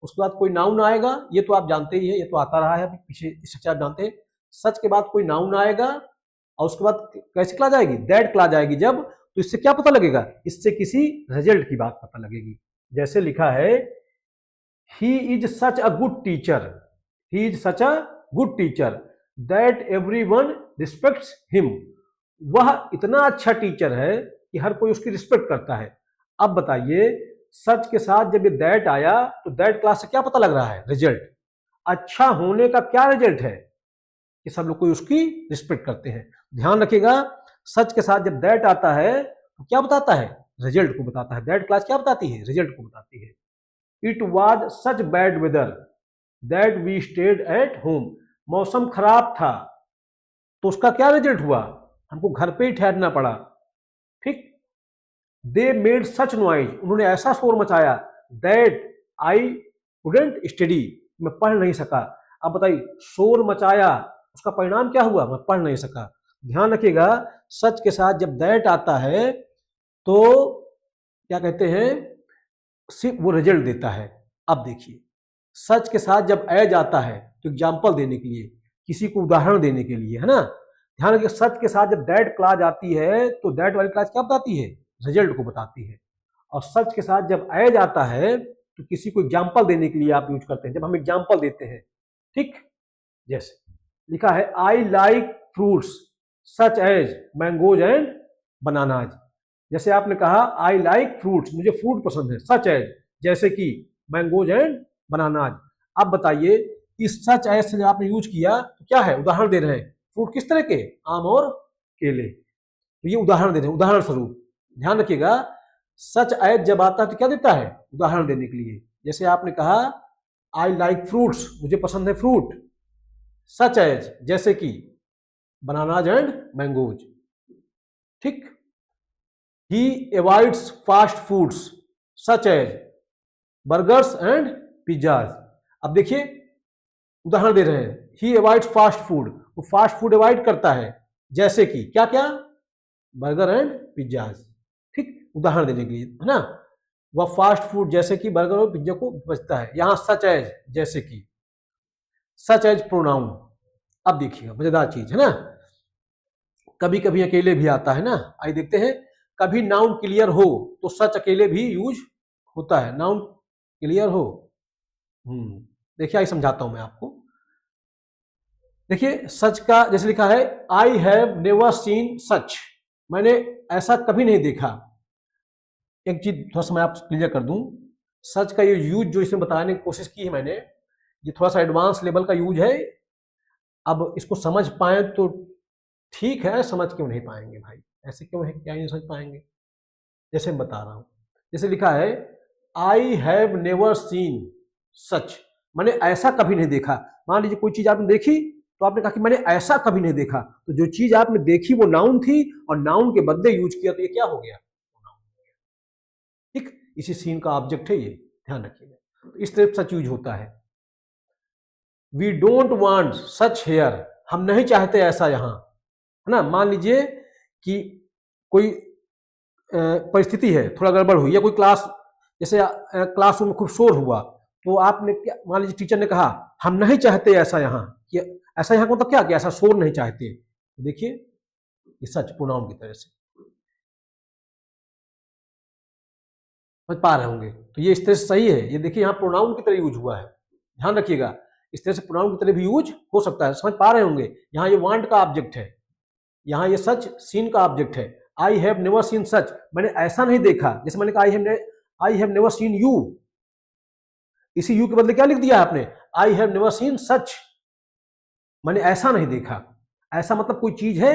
उसके बाद कोई नाउन आएगा, ये तो आप जानते ही है, ये तो आता रहा है पीछे, स्ट्रक्चर आप जानते हैं। सच के बाद कोई नाउन आएगा और उसके बाद कैसे क्लास आएगी, दैट क्लास आएगी जब, तो इससे क्या पता लगेगा, इससे किसी रिजल्ट की बात पता लगेगी। जैसे लिखा है ही is such a good teacher, he is such a good teacher that everyone respects him. वह इतना अच्छा टीचर है कि हर कोई उसकी रिस्पेक्ट करता है। अब बताइए सच के साथ जब ये दैट आया तो दैट क्लास से क्या पता लग रहा है, रिजल्ट। अच्छा होने का क्या रिजल्ट है कि सब लोग कोई उसकी रिस्पेक्ट करते हैं। ध्यान रखिएगा, सच के साथ जब दैट आता है तो क्या बताता है, रिजल्ट को बताता है। दैट क्लास क्या बताती है, रिजल्ट को बताती है। It was such bad weather that we stayed at home, मौसम खराब था तो उसका क्या रिजल्ट हुआ, हमको घर पे ही ठहरना पड़ा, ठीक। दे मेड सच नॉइज, उन्होंने ऐसा शोर मचाया, दैट आई कुडंट स्टडी, मैं पढ़ नहीं सका। अब बताइए शोर मचाया, उसका परिणाम क्या हुआ, मैं पढ़ नहीं सका। ध्यान रखिएगा, सच के साथ जब दैट आता है तो क्या कहते हैं, सिर्फ वो रिजल्ट देता है। अब देखिए सच के साथ जब एज आता है तो एग्जाम्पल देने के लिए, किसी को उदाहरण देने के लिए, है ना। ध्यान रखिए सच के साथ जब दैट क्लास आती है तो दैट वाली क्लास क्या बताती है, रिजल्ट को बताती है। और सच के साथ जब एज आता है तो किसी को एग्जाम्पल देने के लिए आप यूज करते हैं, जब हम एग्जाम्पल देते हैं, ठीक। जैसे लिखा है I like fruits such as mangoes and bananas. जैसे आपने कहा आई लाइक फ्रूट्स, मुझे फ्रूट पसंद है, सच एज जैसे कि मैंगोज एंड बनानाज। अब बताइए इस सच एज से आपने यूज किया तो क्या है, उदाहरण दे रहे हैं। फ्रूट किस तरह के, आम और केले, तो ये उदाहरण दे रहे हैं, उदाहरण स्वरूप। ध्यान रखिएगा सच एज जब आता है तो क्या देता है, उदाहरण देने के लिए। जैसे आपने कहा आई लाइक फ्रूट्स, मुझे पसंद है फ्रूट, सच एज जैसे कि बनानाज एंड मैंगोज, ठीक। He avoids fast foods such as burgers and pizzas. अब देखिए उदाहरण दे रहे हैं, ही अवॉइड्स फास्ट फूड, वो फास्ट फूड अवॉइड करता है, जैसे कि क्या क्या, बर्गर एंड पिज्जाज, ठीक, उदाहरण देने के लिए, है ना। वह फास्ट फूड जैसे कि बर्गर और पिज्जा को बचता है। यहां सच एज, जैसे कि, सच एज प्रोनाउन। अब देखिएगा मजेदार चीज है ना, कभी कभी अकेले भी आता है ना। आइए देखते हैं, कभी नाउन क्लियर हो तो सच अकेले भी यूज होता है। नाउन क्लियर हो, देखिए आइए समझाता हूं मैं आपको। देखिए सच का जैसे लिखा है, आई हैव नेवर सीन सच, मैंने ऐसा कभी नहीं देखा। एक चीज थोड़ा सा मैं आपको क्लियर कर दूं, सच का ये यूज जो इसमें बताने की कोशिश की है मैंने, ये थोड़ा सा एडवांस लेवल का यूज है। अब इसको समझ पाए तो ठीक है, समझ क्यों नहीं पाएंगे भाई, ऐसे क्यों है, क्या नहीं समझ पाएंगे। जैसे मैं बता रहा हूं, जैसे लिखा है, आई हैव नेवर सीन सच, मैंने ऐसा कभी नहीं देखा। मान लीजिए कोई चीज आपने देखी तो आपने कहा कि मैंने ऐसा कभी नहीं देखा, तो जो चीज आपने देखी वो नाउन थी और नाउन के बदले यूज किया तो ये क्या हो गया, ठीक। इसी सीन का ऑब्जेक्ट है ये, ध्यान रखिएगा। तो इस तरह सच यूज होता है। We don't want such here, हम नहीं चाहते ऐसा यहां, है ना। मान लीजिए कि कोई परिस्थिति है, थोड़ा गड़बड़ हुई, या कोई क्लास, जैसे क्लासरूम में खूब शोर हुआ, तो आपने क्या, मान लीजिए टीचर ने कहा हम नहीं चाहते ऐसा यहाँ, कि ऐसा यहाँ को मतलब क्या, कि ऐसा शोर नहीं चाहते। देखिए ये सच प्रोनाउन की तरह से समझ पा रहे होंगे, तो ये इस तरह से सही है। ये देखिए यहाँ प्रोनाउन की तरह यूज हुआ है, ध्यान रखिएगा। इस तरह से प्रोनाउन की तरह भी यूज हो सकता है, समझ पा रहे होंगे। यहाँ ये वांट का ऑब्जेक्ट है, यहाँ ये सच सीन का ऑब्जेक्ट है। आई हैव नेवर सीन सच, मैंने ऐसा नहीं देखा। जैसे मैंने कहा I have never seen you, इसी यू के बदले क्या लिख दिया आपने, आई हैव नेवर सीन सच, मैंने ऐसा नहीं देखा। ऐसा मतलब कोई चीज है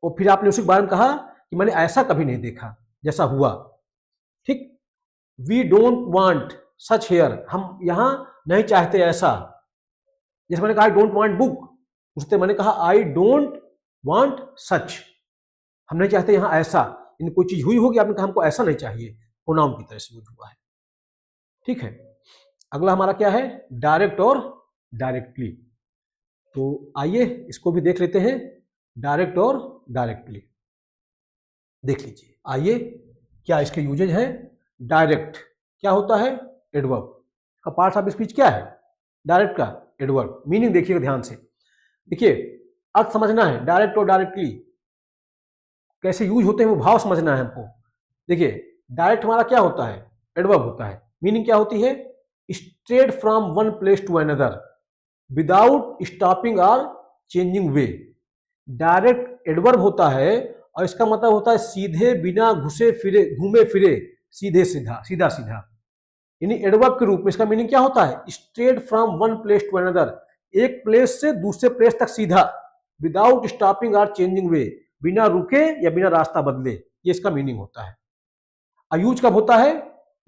और फिर आपने उसी के बारे में कहा कि मैंने ऐसा कभी नहीं देखा जैसा हुआ, ठीक। We don't want such here, हम यहां नहीं चाहते ऐसा। जैसे मैंने कहा आई डोंट वांट बुक, उससे मैंने कहा आई डोंट वांट सच, हम नहीं चाहते यहां ऐसा। इन कोई चीज हुई होगी, आपने कहा हमको ऐसा नहीं चाहिए, प्रोनाउन की तरह से यूज हुआ है, ठीक है। अगला हमारा क्या है, डायरेक्ट और डायरेक्टली। तो आइए इसको भी देख लेते हैं, डायरेक्ट और डायरेक्टली देख लीजिए। आइए क्या इसके यूजेज हैं। डायरेक्ट क्या होता है, एडवर्ब का पार्ट ऑफ स्पीच क्या है, डायरेक्ट का एडवर्ब। मीनिंग देखिएगा ध्यान से, देखिए अर्थ समझना है, डायरेक्ट और डायरेक्टली कैसे यूज होते हैं वो भाव समझना है हमको। देखिए डायरेक्ट हमारा क्या होता है, एडवर्ब होता है। मीनिंग क्या होती है, straight from one place to another without stopping और चेंजिंग वे। डायरेक्ट एडवर्ब होता है और इसका मतलब होता है सीधे, बिना घुसे फिरे, घूमे फिरे, सीधे सीधा, सीधा सीधा। यानी एडवर्ब के रूप में इसका मीनिंग क्या होता है, straight from one place to another, एक प्लेस से दूसरे प्लेस तक सीधा, विदाउट स्टॉपिंग और चेंजिंग वे, बिना रुके या बिना रास्ता बदले, ये इसका मीनिंग होता है। यूज कब होता है,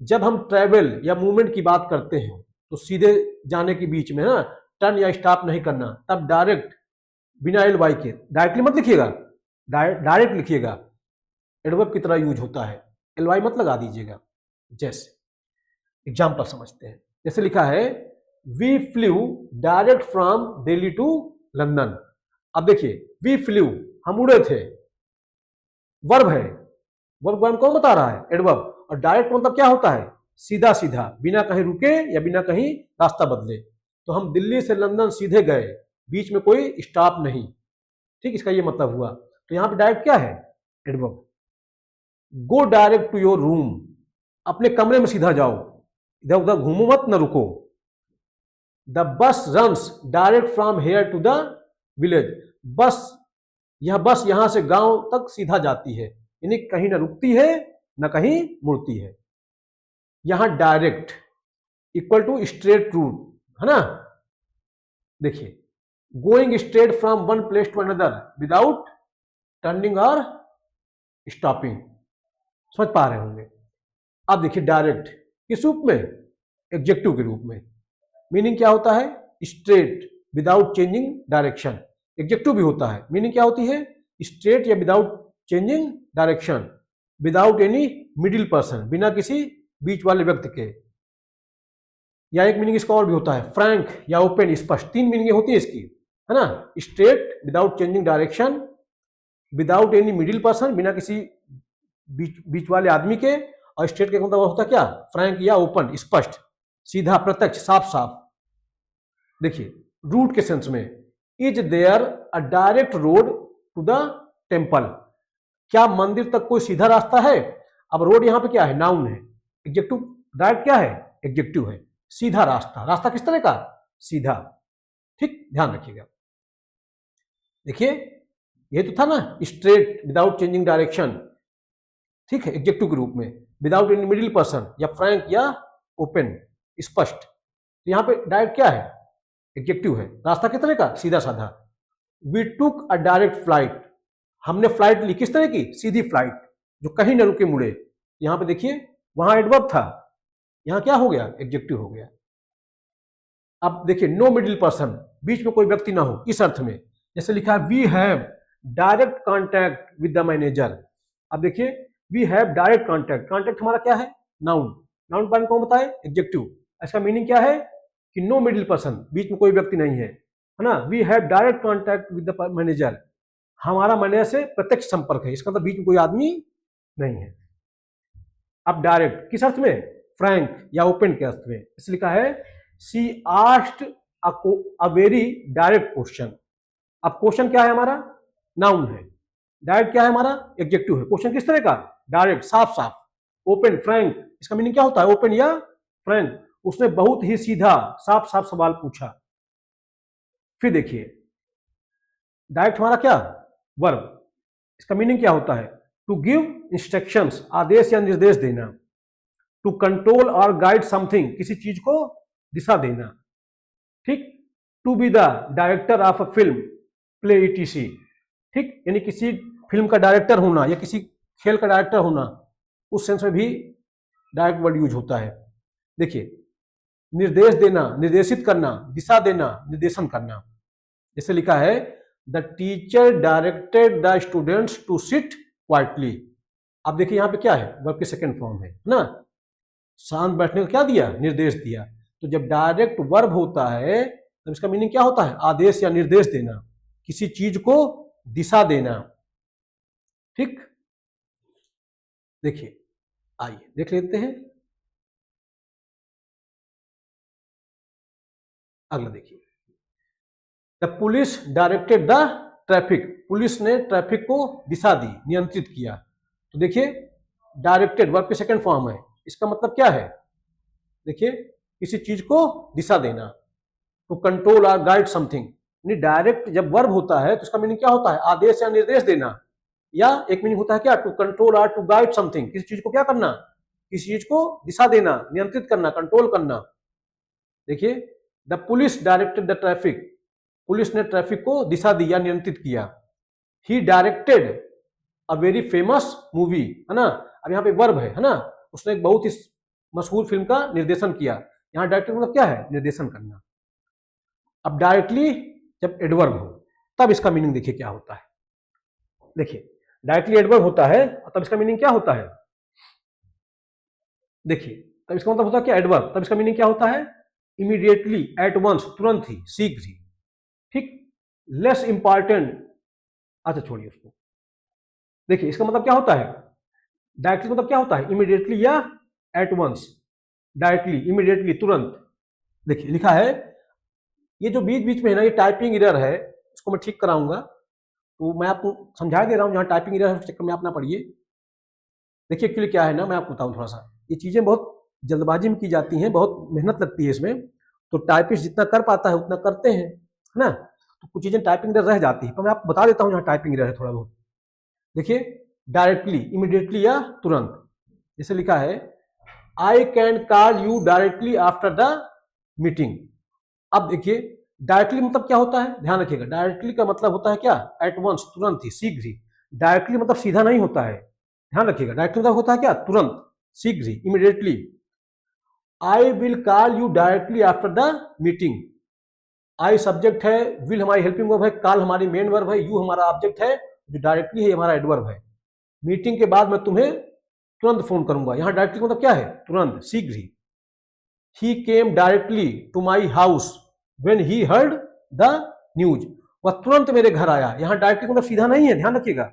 जब हम ट्रैवल या मूवमेंट की बात करते हैं तो सीधे जाने के बीच में ना टर्न या स्टॉप नहीं करना, तब डायरेक्ट, बिना एल वाई के, डायरेक्टली मत लिखिएगा, डायरेक्ट लिखिएगा, एडवर्ब की तरह यूज होता है, एल वाई मत लगा दीजिएगा। जैसे एग्जाम्पल समझते हैं, जैसे लिखा है we flew direct from Delhi to London. अब देखिए वी फ्लू, हम उड़े थे, वर्ब है, वर्ब कौन बता रहा है, एडवर्ब। और डायरेक्ट मतलब क्या होता है, सीधा सीधा, बिना कहीं रुके या बिना कहीं रास्ता बदले। तो हम दिल्ली से लंदन सीधे गए, बीच में कोई स्टॉप नहीं, ठीक, इसका ये मतलब हुआ। तो यहां पे डायरेक्ट क्या है, adverb. Go direct to your room, अपने कमरे में सीधा जाओ, इधर उधर घूमो मत, न रुको। The bus runs direct from here to the village, यह बस यहां से गांव तक सीधा जाती है, यानी कहीं न रुकती है न कहीं मुड़ती है। यहां direct equal to straight route, है ना। देखिए going straight from one place to another without turning और स्टॉपिंग, समझ पा रहे होंगे। अब देखिए डायरेक्ट किस रूप में, एडजेक्टिव के रूप में। मीनिंग क्या होता है, straight without changing direction, adjective भी होता है। मीनिंग क्या होती है, स्ट्रेट या without changing direction, without any middle person, बिना किसी बीच वाले व्यक्ति के। या एक मीनिंग इसका और भी होता है, फ्रैंक या ओपन, स्पष्ट। तीन मीनिंग होती है इसकी, है ना। Straight without changing direction, without any middle person, बिना किसी बीच वाले आदमी के, और स्ट्रेट का मतलब होता है क्या, फ्रैंक या ओपन, स्पष्ट, सीधा, प्रत्यक्ष, साफ साफ। देखिए रूट के सेंस में, is there a direct road to the temple, क्या मंदिर तक कोई सीधा रास्ता है। अब रोड यहां पे क्या है, नाउन है, एडजेक्टिव डायरेक्ट क्या है, एडजेक्टिव है, सीधा रास्ता, रास्ता किस तरह का, सीधा। ठीक, ध्यान रखिएगा। देखिए ये तो था ना स्ट्रेट विदाउट चेंजिंग डायरेक्शन, ठीक है, एडजेक्टिव के रूप में, विदाउट एनी मिडिल पर्सन, या फ्रैंक या ओपन, स्पष्ट। तो यहां पे डायरेक्ट क्या है, एडजेक्टिव है, रास्ता किस तरह का, सीधा साधा। We took a direct flight, हमने फ्लाइट ली, किस तरह की, सीधी फ्लाइट, जो कहीं न रुके मुड़े। यहां पे देखिए वहां एडवर्ब था, यहां क्या हो गया, एडजेक्टिव हो गया। अब देखिए नो मिडिल पर्सन, बीच में कोई व्यक्ति ना हो, इस अर्थ में, जैसे लिखा है we have direct contact with the manager. अब देखिए we have direct contact, contact हमारा क्या है, नाउन, नाउन पॉइंट कौन बताए, एडजेक्टिव। इसका मीनिंग क्या है कि नो मिडिल पर्सन, बीच में कोई व्यक्ति नहीं है ना। We have direct contact with the manager, हमारा मैनेजर से प्रत्यक्ष संपर्क है, इसका मतलब बीच में कोई आदमी नहीं है। अब डायरेक्ट किस अर्थ में, फ्रैंक या ओपन के अर्थ में, इसलिए लिखा है she asked a very direct question. अब क्वेश्चन क्या है हमारा, नाउन है, डायरेक्ट क्या है हमारा, एडजेक्टिव है, क्वेश्चन किस तरह का, डायरेक्ट, साफ साफ, ओपन, फ्रैंक, इसका मीनिंग क्या होता है, ओपन या फ्रैंक, उसने बहुत ही सीधा साफ साफ सवाल पूछा। फिर देखिए डायरेक्ट हमारा क्या, वर्ब, इसका मीनिंग क्या होता है, टू गिव इंस्ट्रक्शंस, आदेश या निर्देश देना, टू कंट्रोल और गाइड समथिंग, किसी चीज को दिशा देना, ठीक, to be the director of a film, play etc, ठीक, यानी किसी फिल्म का डायरेक्टर होना या किसी खेल का डायरेक्टर होना, उस सेंस में भी डायरेक्ट वर्ड यूज होता है। देखिए निर्देश देना, निर्देशित करना, दिशा देना, निर्देशन करना, जैसे लिखा है the teacher directed the students to sit quietly. अब देखिए यहां पे क्या है, वर्ब की सेकंड फॉर्म है ना, शांत बैठने का क्या दिया, निर्देश दिया। तो जब डायरेक्ट वर्ब होता है तो इसका मीनिंग क्या होता है, आदेश या निर्देश देना, किसी चीज को दिशा देना। ठीक, देखिए आइए देख लेते हैं अगला। देखिए the police directed the traffic, police ने ट्रैफिक को दिशा दी, नियंत्रित किया। तो देखिए डायरेक्टेड वर्ब की सेकंड फॉर्म है, इसका मतलब क्या है, देखिए किसी चीज को दिशा देना, टू कंट्रोल और गाइड समथिंग। डायरेक्ट जब वर्ब होता है तो उसका मीनिंग क्या होता है, आदेश या निर्देश देना, या एक मीनिंग होता है क्या, टू कंट्रोल और टू गाइड समथिंग, किसी चीज को क्या करना, किसी चीज को दिशा देना, नियंत्रित करना, कंट्रोल करना। देखिए the police directed the traffic, police ने ट्रैफिक को दिशा दी या नियंत्रित किया। He directed a very famous movie, है ना। अब यहाँ पे वर्ब है ना, उसने एक बहुत ही मशहूर फिल्म का निर्देशन किया। यहाँ डायरेक्टर मतलब क्या है, निर्देशन करना। अब डायरेक्टली जब एडवर्ब हो तब इसका मीनिंग देखिए क्या होता है। देखिए डायरेक्टली एडवर्ब होता है तब इसका मीनिंग क्या होता है, देखिए तब इसका मतलब होता है क्या, एडवर्ब, तब इसका मीनिंग क्या होता है, इमीडिएटली, एट वंस, तुरंत ही, शीघ्र ही। ठीक, लेस इंपॉर्टेंट, अच्छा छोड़िए उसको। देखिए इसका मतलब क्या होता है, डायरेक्टली मतलब क्या होता है, इमीडिएटली या एट वंस, डायरेक्टली, इमीडिएटली, तुरंत। देखिए लिखा है, ये जो बीच बीच में है ना, ये टाइपिंग एरर है, इसको मैं ठीक कराऊंगा, तो मैं आपको समझा दे रहा हूं, जहां टाइपिंग एरर है उस चक्कर में आप ना पढ़िए। देखिए एक्चुअली क्या है ना, मैं आपको बताऊं थोड़ा सा, ये चीजें बहुत जल्दबाजी में की जाती हैं, बहुत मेहनत लगती है इसमें, तो टाइपिस्ट जितना कर पाता है उतना करते हैं, है ना। तो कुछ चीजें टाइपिंग एरर रह जाती है, पर मैं आपको बता देता हूं जहां टाइपिंग एरर है थोड़ा बहुत। देखिए डायरेक्टली, इमीडिएटली या तुरंत, जैसे लिखा है I can call you directly after the meeting. अब देखिए डायरेक्टली मतलब क्या होता है, ध्यान रखिएगा, डायरेक्टली का मतलब होता है क्या, एट वंस, तुरंत ही, शीघ्र ही। डायरेक्टली मतलब सीधा नहीं होता है, ध्यान रखिएगा, डायरेक्टली मतलब होता है क्या, तुरंत, शीघ्र ही, immediately. I will call you directly after the meeting. I subject है, विल हमारी हेल्पिंग वर्ब है, कॉल हमारी मेन वर्ब है, यू हमारा ऑब्जेक्ट है, जो डायरेक्टली है हमारा एडवर्ब है। मीटिंग के बाद मैं तुम्हें तुरंत फोन करूंगा, यहां डायरेक्टली मतलब क्या है, तुरंत, शीघ्र ही। He came directly to my house when he heard the news, वह तुरंत मेरे घर आया। यहां डायरेक्टली मतलब सीधा नहीं है, ध्यान रखिएगा,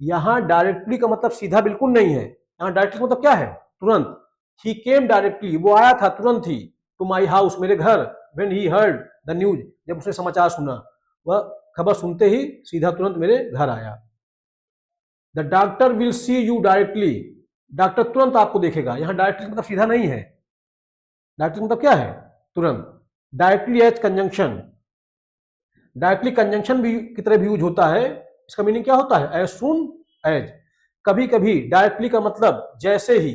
यहां डायरेक्टली का मतलब सीधा बिल्कुल नहीं है, यहाँ डायरेक्टली मतलब क्या है, तुरंत। ही केम डायरेक्टली, वो आया था तुरंत ही, टू माई हाउस, मेरे घर, when he heard the news, जब उसने समाचार सुना, वह खबर सुनते ही सीधा तुरंत मेरे घर आया। The doctor will see you directly, doctor तुरंत आपको देखेगा। यहाँ डायरेक्टली मतलब सीधा नहीं है, डायरेक्टली मतलब क्या है, तुरंत। Directly as conjunction, directly conjunction भी की तरह भी यूज होता है। इसका मीनिंग क्या होता है, एज सून एज। कभी कभी डायरेक्टली का मतलब जैसे ही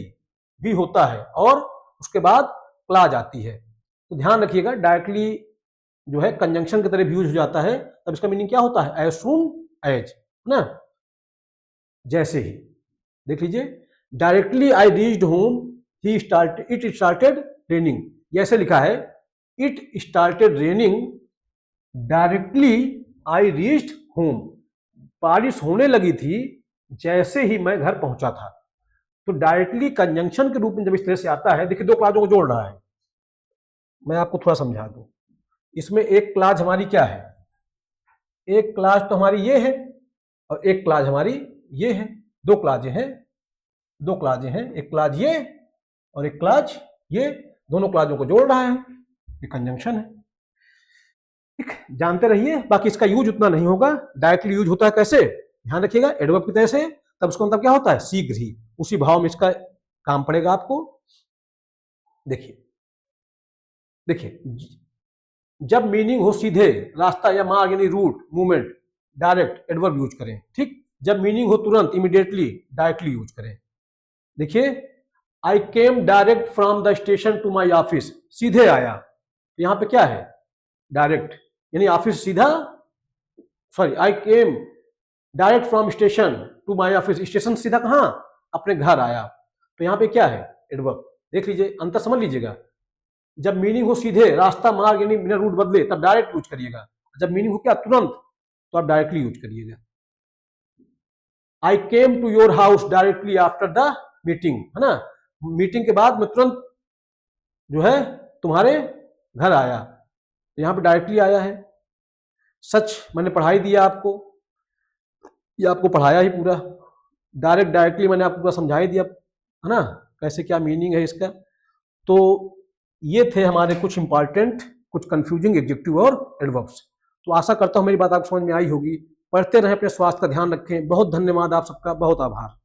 भी होता है और उसके बाद क्लॉज आती है, तो ध्यान रखिएगा डायरेक्टली जो है कंजंक्शन की तरह भी यूज हो जाता है, तब इसका मीनिंग क्या होता है, एज सून एज, ना, जैसे ही। देख लीजिए, directly I reached home, he started, it started raining, ऐसे लिखा है, it started raining directly I reached home, बारिश होने लगी थी जैसे ही मैं घर पहुंचा था। तो डायरेक्टली कंजंक्शन के रूप में जब इस तरह से आता है, देखिए दो क्लाजों को जोड़ रहा है, मैं आपको थोड़ा समझा दूं। इसमें एक क्लाज हमारी क्या है, एक क्लाज तो हमारी ये है और एक क्लाज हमारी ये है, दो क्लाजें हैं, दो क्लाजें हैं, एक क्लाज ये और एक क्लाज ये, दोनों क्लाजों को जोड़ रहा है, ये कंजंक्शन है। ठीक, जानते रहिए, बाकी इसका यूज उतना नहीं होगा। डायरेक्टली यूज होता है कैसे, ध्यान रखिएगा, एडवर्ब की तरह से, तब उसका मतलब क्या होता है, शीघ्र ही, उसी भाव में इसका काम पड़ेगा आपको। देखिए देखिए, जब मीनिंग हो सीधे, रास्ता या मार्ग यानी route, movement, direct, adverb use करें। ठीक, जब मीनिंग हो तुरंत, इमीडिएटली, डायरेक्टली यूज करें। देखिए, I came direct from the station to my office, सीधे आया, यहां पे क्या है, डायरेक्ट, यानी ऑफिस सीधा, sorry, I came direct from station to my office, station सीधा कहां, अपने घर आया, तो यहां पे क्या है, एडवर्ब। देख लीजिए, अंतर समझ लीजिएगा, जब मीनिंग हो सीधे, रास्ता, मार्ग यानी बिना रूट बदले, तब डायरेक्ट यूज करिएगा। जब मीनिंग हो क्या, तुरंत, तो आप डायरेक्टली यूज करिएगा। I came to your house directly after the meeting, है ना, मीटिंग के बाद मैं तुरंत जो है तुम्हारे घर आया, यहां पे डायरेक्टली आया है। सच, मैंने पढ़ाई दिया आपको, ये आपको पढ़ाया ही पूरा, डायरेक्ट, डायरेक्टली मैंने आपको पूरा समझा ही दिया, है ना, कैसे क्या मीनिंग है इसका। तो ये थे हमारे कुछ इंपॉर्टेंट, कुछ कंफ्यूजिंग एडजेक्टिव और एडवर्ब्स। तो आशा करता हूं मेरी बात आपको समझ में आई होगी। पढ़ते रहें, अपने स्वास्थ्य का ध्यान रखें। बहुत धन्यवाद आप सबका, बहुत आभार।